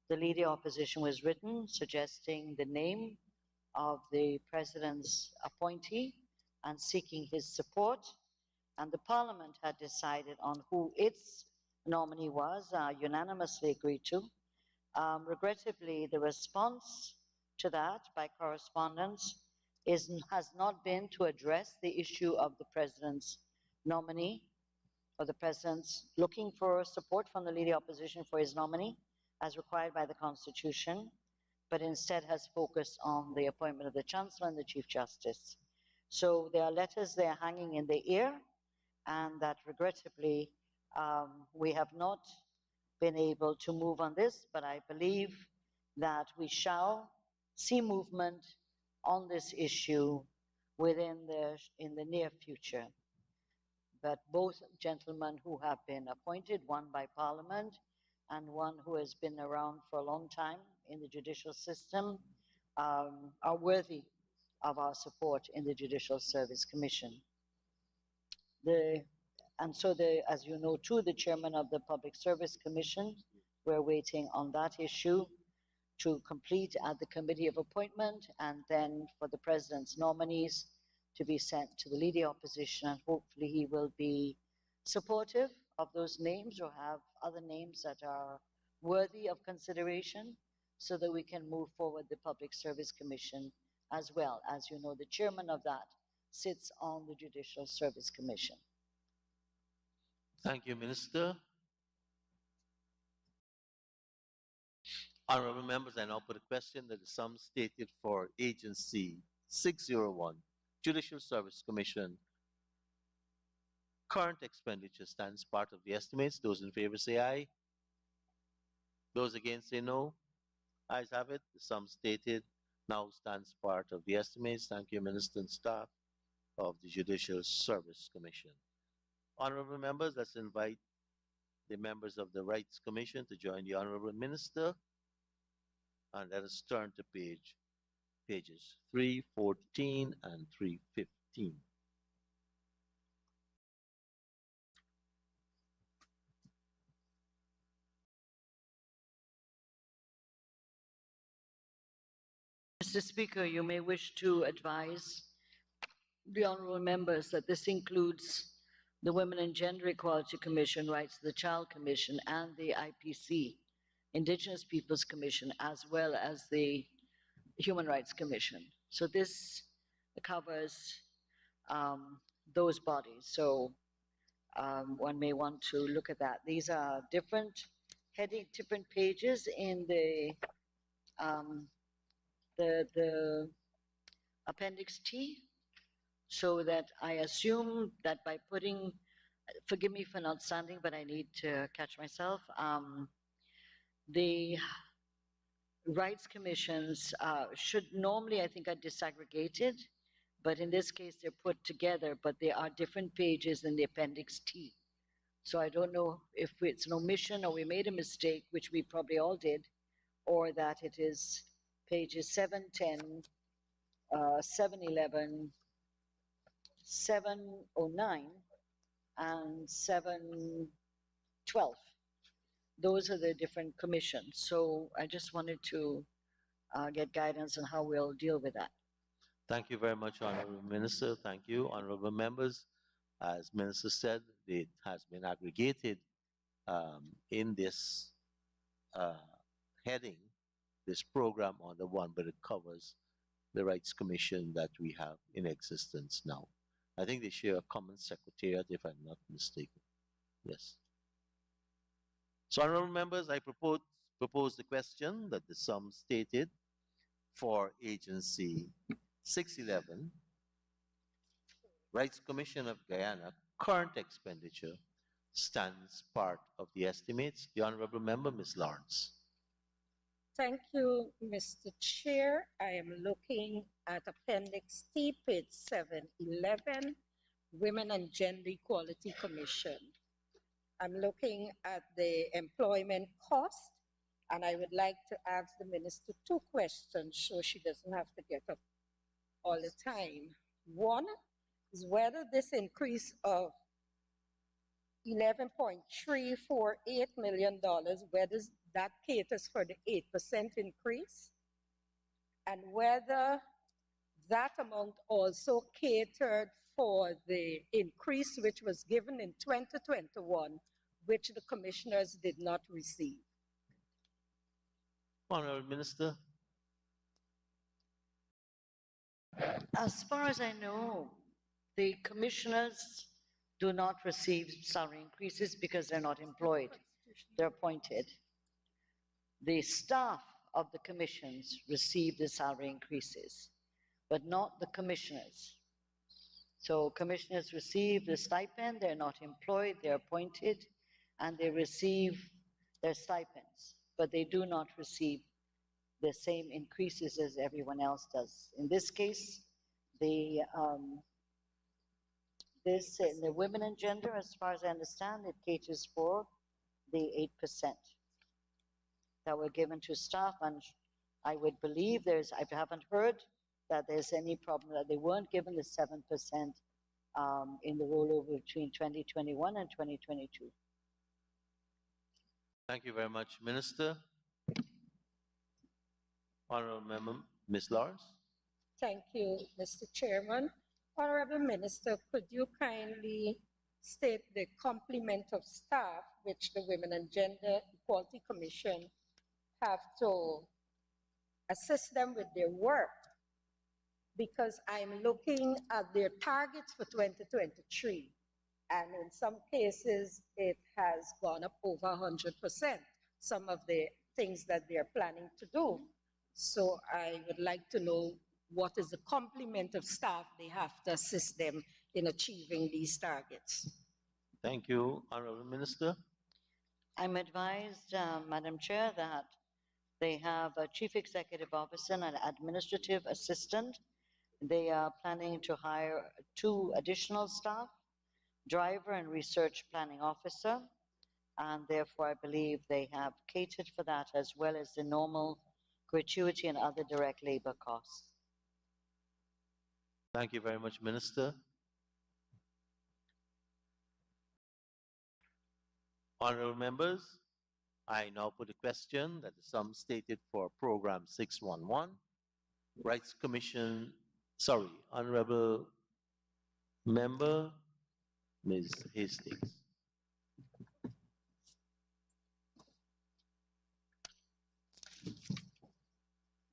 the leader opposition was written suggesting the name of the president's appointee and seeking his support, and the parliament had decided on who its nominee was, unanimously agreed to. Regrettably, the response to that by correspondence has not been to address the issue of the president's nominee, or the president's looking for support from the leader opposition for his nominee, as required by the Constitution, but instead has focused on the appointment of the Chancellor and the Chief Justice. So there are letters there hanging in the air, and that regrettably we have not been able to move on this, but I believe that we shall see movement on this issue in the near future. But both gentlemen who have been appointed, one by Parliament and one who has been around for a long time in the judicial system, are worthy of our support in the Judicial Service Commission. As you know too, the chairman of the Public Service Commission, we're waiting on that issue to complete at the Committee of Appointment, and then for the President's nominees to be sent to the leader opposition, and hopefully he will be supportive of those names or have other names that are worthy of consideration, so that we can move forward the Public Service Commission as well. As you know, the chairman of that sits on the Judicial Service Commission. Thank you, Minister. Honorable members, I now put a question that the sum stated for Agency 601, Judicial Service Commission, current expenditure stands part of the estimates. Those in favor say aye. Those against say no. Ayes have it. The sum stated now stands part of the estimates. Thank you, Minister and staff of the Judicial Service Commission. Honorable members, let's invite the members of the Rights Commission to join the Honorable Minister. And let us turn to pages 314 and 315. Mr. Speaker, you may wish to advise the honorable members that this includes the Women and Gender Equality Commission, Rights of the Child Commission, and the IPC, Indigenous Peoples Commission, as well as the Human Rights Commission. So this covers those bodies. So one may want to look at that. These are different heading, different pages in the Appendix T, so that I assume that by putting, forgive me for not standing, but I need to catch myself, the rights commissions should normally, I think, are disaggregated, but in this case they're put together, but there are different pages in the Appendix T. So I don't know if it's an omission or we made a mistake, which we probably all did, or that it is pages 710, 711, 709, and 712. Those are the different commissions. So I just wanted to get guidance on how we'll deal with that. Thank you very much, Honorable Minister. Thank you, honorable members. As Minister said, it has been aggregated in this heading, this program under one, but it covers the Rights Commission that we have in existence now. I think they share a common secretariat, if I'm not mistaken. Yes. So, honorable members, I propose the question that the sum stated for Agency 611, Rights Commission of Guyana, current expenditure stands part of the estimates. The honorable member, Ms. Lawrence. Thank you, Mr. Chair. I am looking at Appendix T, page 711, Women and Gender Equality Commission. I'm looking at the employment cost And I would like to ask the minister two questions so she doesn't have to get up all the time. One is whether this increase of $11.348 million, whether that caters for the 8% increase, and whether that amount also catered for the increase which was given in 2021, which the commissioners did not receive. Honorable Minister. As far as I know, the commissioners do not receive salary increases because they're not employed. They're appointed. The staff of the commissions receive the salary increases, but not the commissioners. So commissioners receive the stipend, they're not employed, they're appointed, and they receive their stipends, but they do not receive the same increases as everyone else does. In this case, in the women and gender, as far as I understand, it caters for the 8% that were given to staff, and I would believe I haven't heard that there's any problem that they weren't given the 7% in the rollover between 2021 and 2022. Thank you very much, Minister. Honorable Member, Ms. Lawrence. Thank you, Mr. Chairman. Honorable Minister, could you kindly state the complement of staff which the Women and Gender Equality Commission have to assist them with their work? Because I'm looking at their targets for 2023, and in some cases it has gone up over 100%, some of the things that they're planning to do. So I would like to know what is the complement of staff they have to assist them in achieving these targets. Thank you, Honorable Minister. I'm advised, Madam Chair, that they have a Chief Executive Officer and an Administrative Assistant. They are planning to hire 2 additional staff, Driver and Research Planning Officer, and therefore I believe they have catered for that as well as the normal gratuity and other direct labor costs. Thank you very much, Minister. Honorable members, I now put a question that the sum stated for Program 611, Rights Commission, Honorable Member, Ms. Hastings.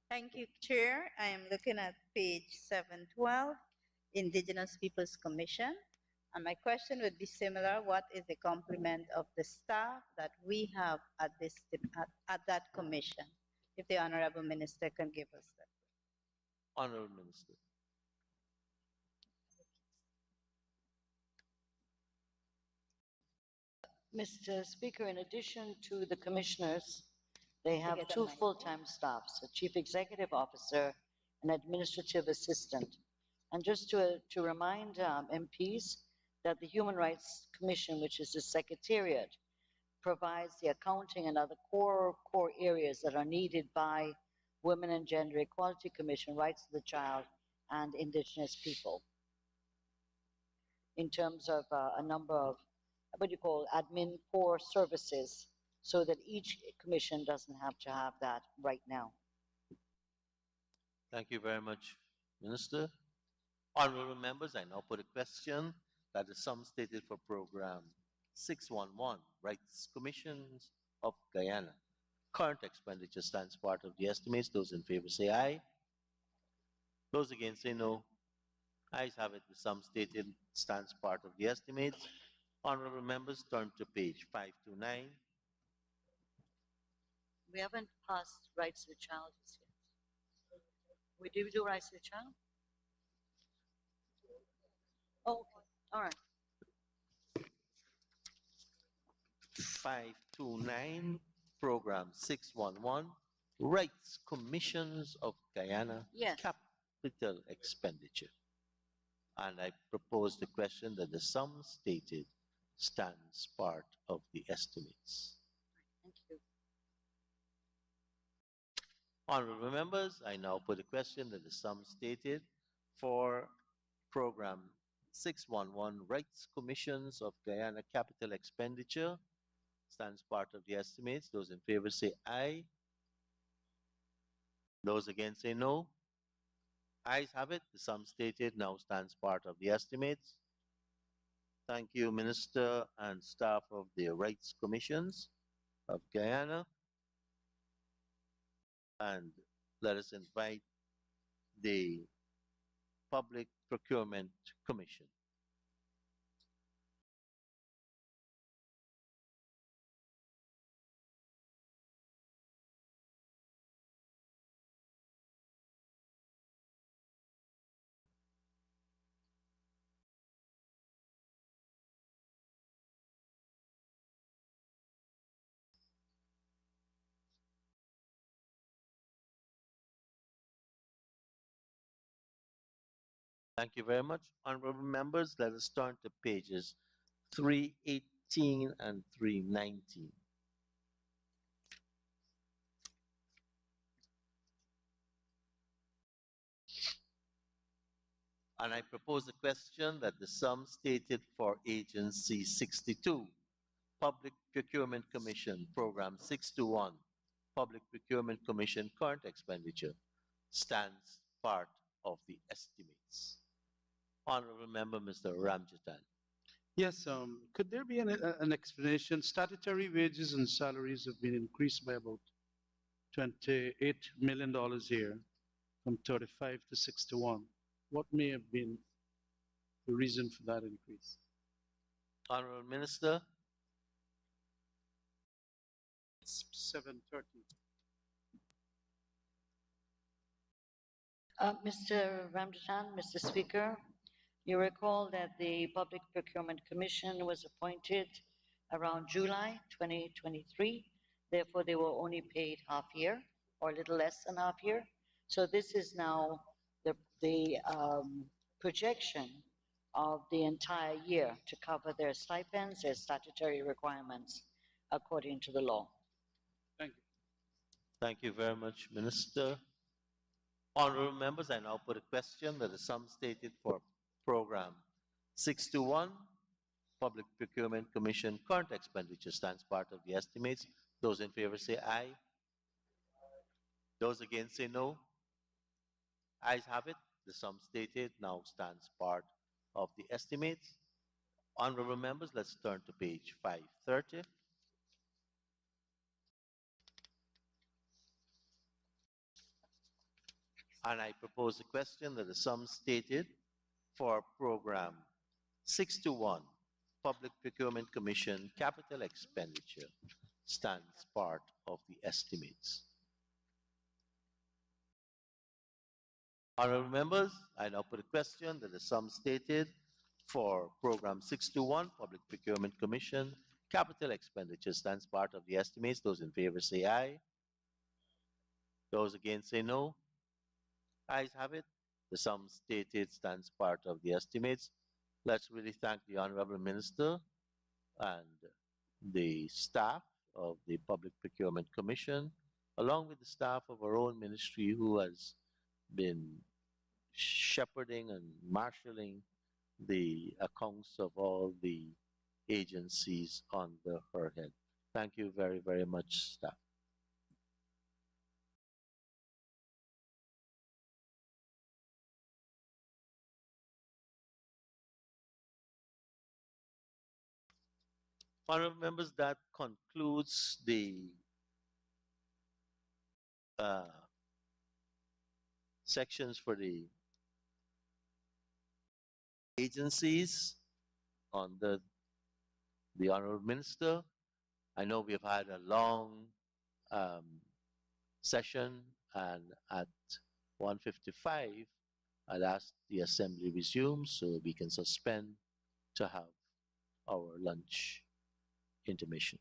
Thank you, Chair. I am looking at page 712, Indigenous Peoples Commission. And my question would be similar. What is the complement of the staff that we have at that commission? If the Honorable Minister can give us that. Honorable Minister. Mr. Speaker, in addition to the commissioners, they have 2 full-time staffs, a Chief Executive Officer and Administrative Assistant. And just to remind MPs that the Human Rights Commission, which is the Secretariat, provides the accounting and other core areas that are needed by Women and Gender Equality Commission, Rights of the Child, and Indigenous people. In terms of a number of, admin core services, so that each commission doesn't have to have that right now. Thank you very much, Minister. Honorable members, I now put a question that the sum stated for Program 611, Rights Commissions of Guyana. Current expenditure stands part of the estimates. Those in favor say aye. Those against say no. Ayes have it. The sum stated stands part of the estimates. Honorable members, turn to page 529. We haven't passed Rights of the Child yet. We do Rights of the Child? Oh, okay. All right. 529, Program 611, Rights Commissions of Guyana, yes. Capital Expenditure. And I propose the question that the sum stated stands part of the estimates. Thank you. Honorable members, I now put a question that the sum stated for Program 611 Rights Commissions of Guyana Capital Expenditure stands part of the estimates. Those in favor say aye. Those against say no. Ayes have it. The sum stated now stands part of the estimates. Thank you, Minister and staff of the Rights Commissions of Guyana. And let us invite the Public Procurement Commission. Thank you very much. Honorable members, let us turn to pages 318 and 319. And I propose a question that the sum stated for Agency 62, Public Procurement Commission, Program 621, Public Procurement Commission current expenditure, stands part of the estimates. Honorable Member, Mr. Ramjatan. Yes, could there be an explanation? Statutory wages and salaries have been increased by about $28 million here, from 35 to 61. What may have been the reason for that increase? Honorable Minister. It's 7:30. Mr. Ramjatan, Mr. Speaker, you recall that the Public Procurement Commission was appointed around July 2023. Therefore, they were only paid half year or a little less than half year. So this is now the projection of the entire year to cover their stipends, their statutory requirements according to the law. Thank you. Thank you very much, Minister. Honorable members, I now put a question that the sum stated for Program 621, Public Procurement Commission current expenditure stands part of the estimates. Those in favor say aye. Those against say no. Ayes have it. The sum stated now stands part of the estimates. Honorable members, let's turn to page 530. And I propose a question that the sum stated for Program 621, Public Procurement Commission capital expenditure, stands part of the estimates. Honorable members, I now put a question that the sum stated for Program 621, Public Procurement Commission capital expenditure, stands part of the estimates. Those in favor say aye. Those against say no. Ayes have it. The sum stated stands part of the estimates. Let's really thank the Honorable Minister and the staff of the Public Procurement Commission, along with the staff of our own ministry who has been shepherding and marshalling the accounts of all the agencies under her head. Thank you very, very much, staff. Honorable members, that concludes the sections for the agencies under the Honorable Minister. I know we've had a long session, and at 1:55, I'll ask the Assembly resume so we can suspend to have our lunch intermission.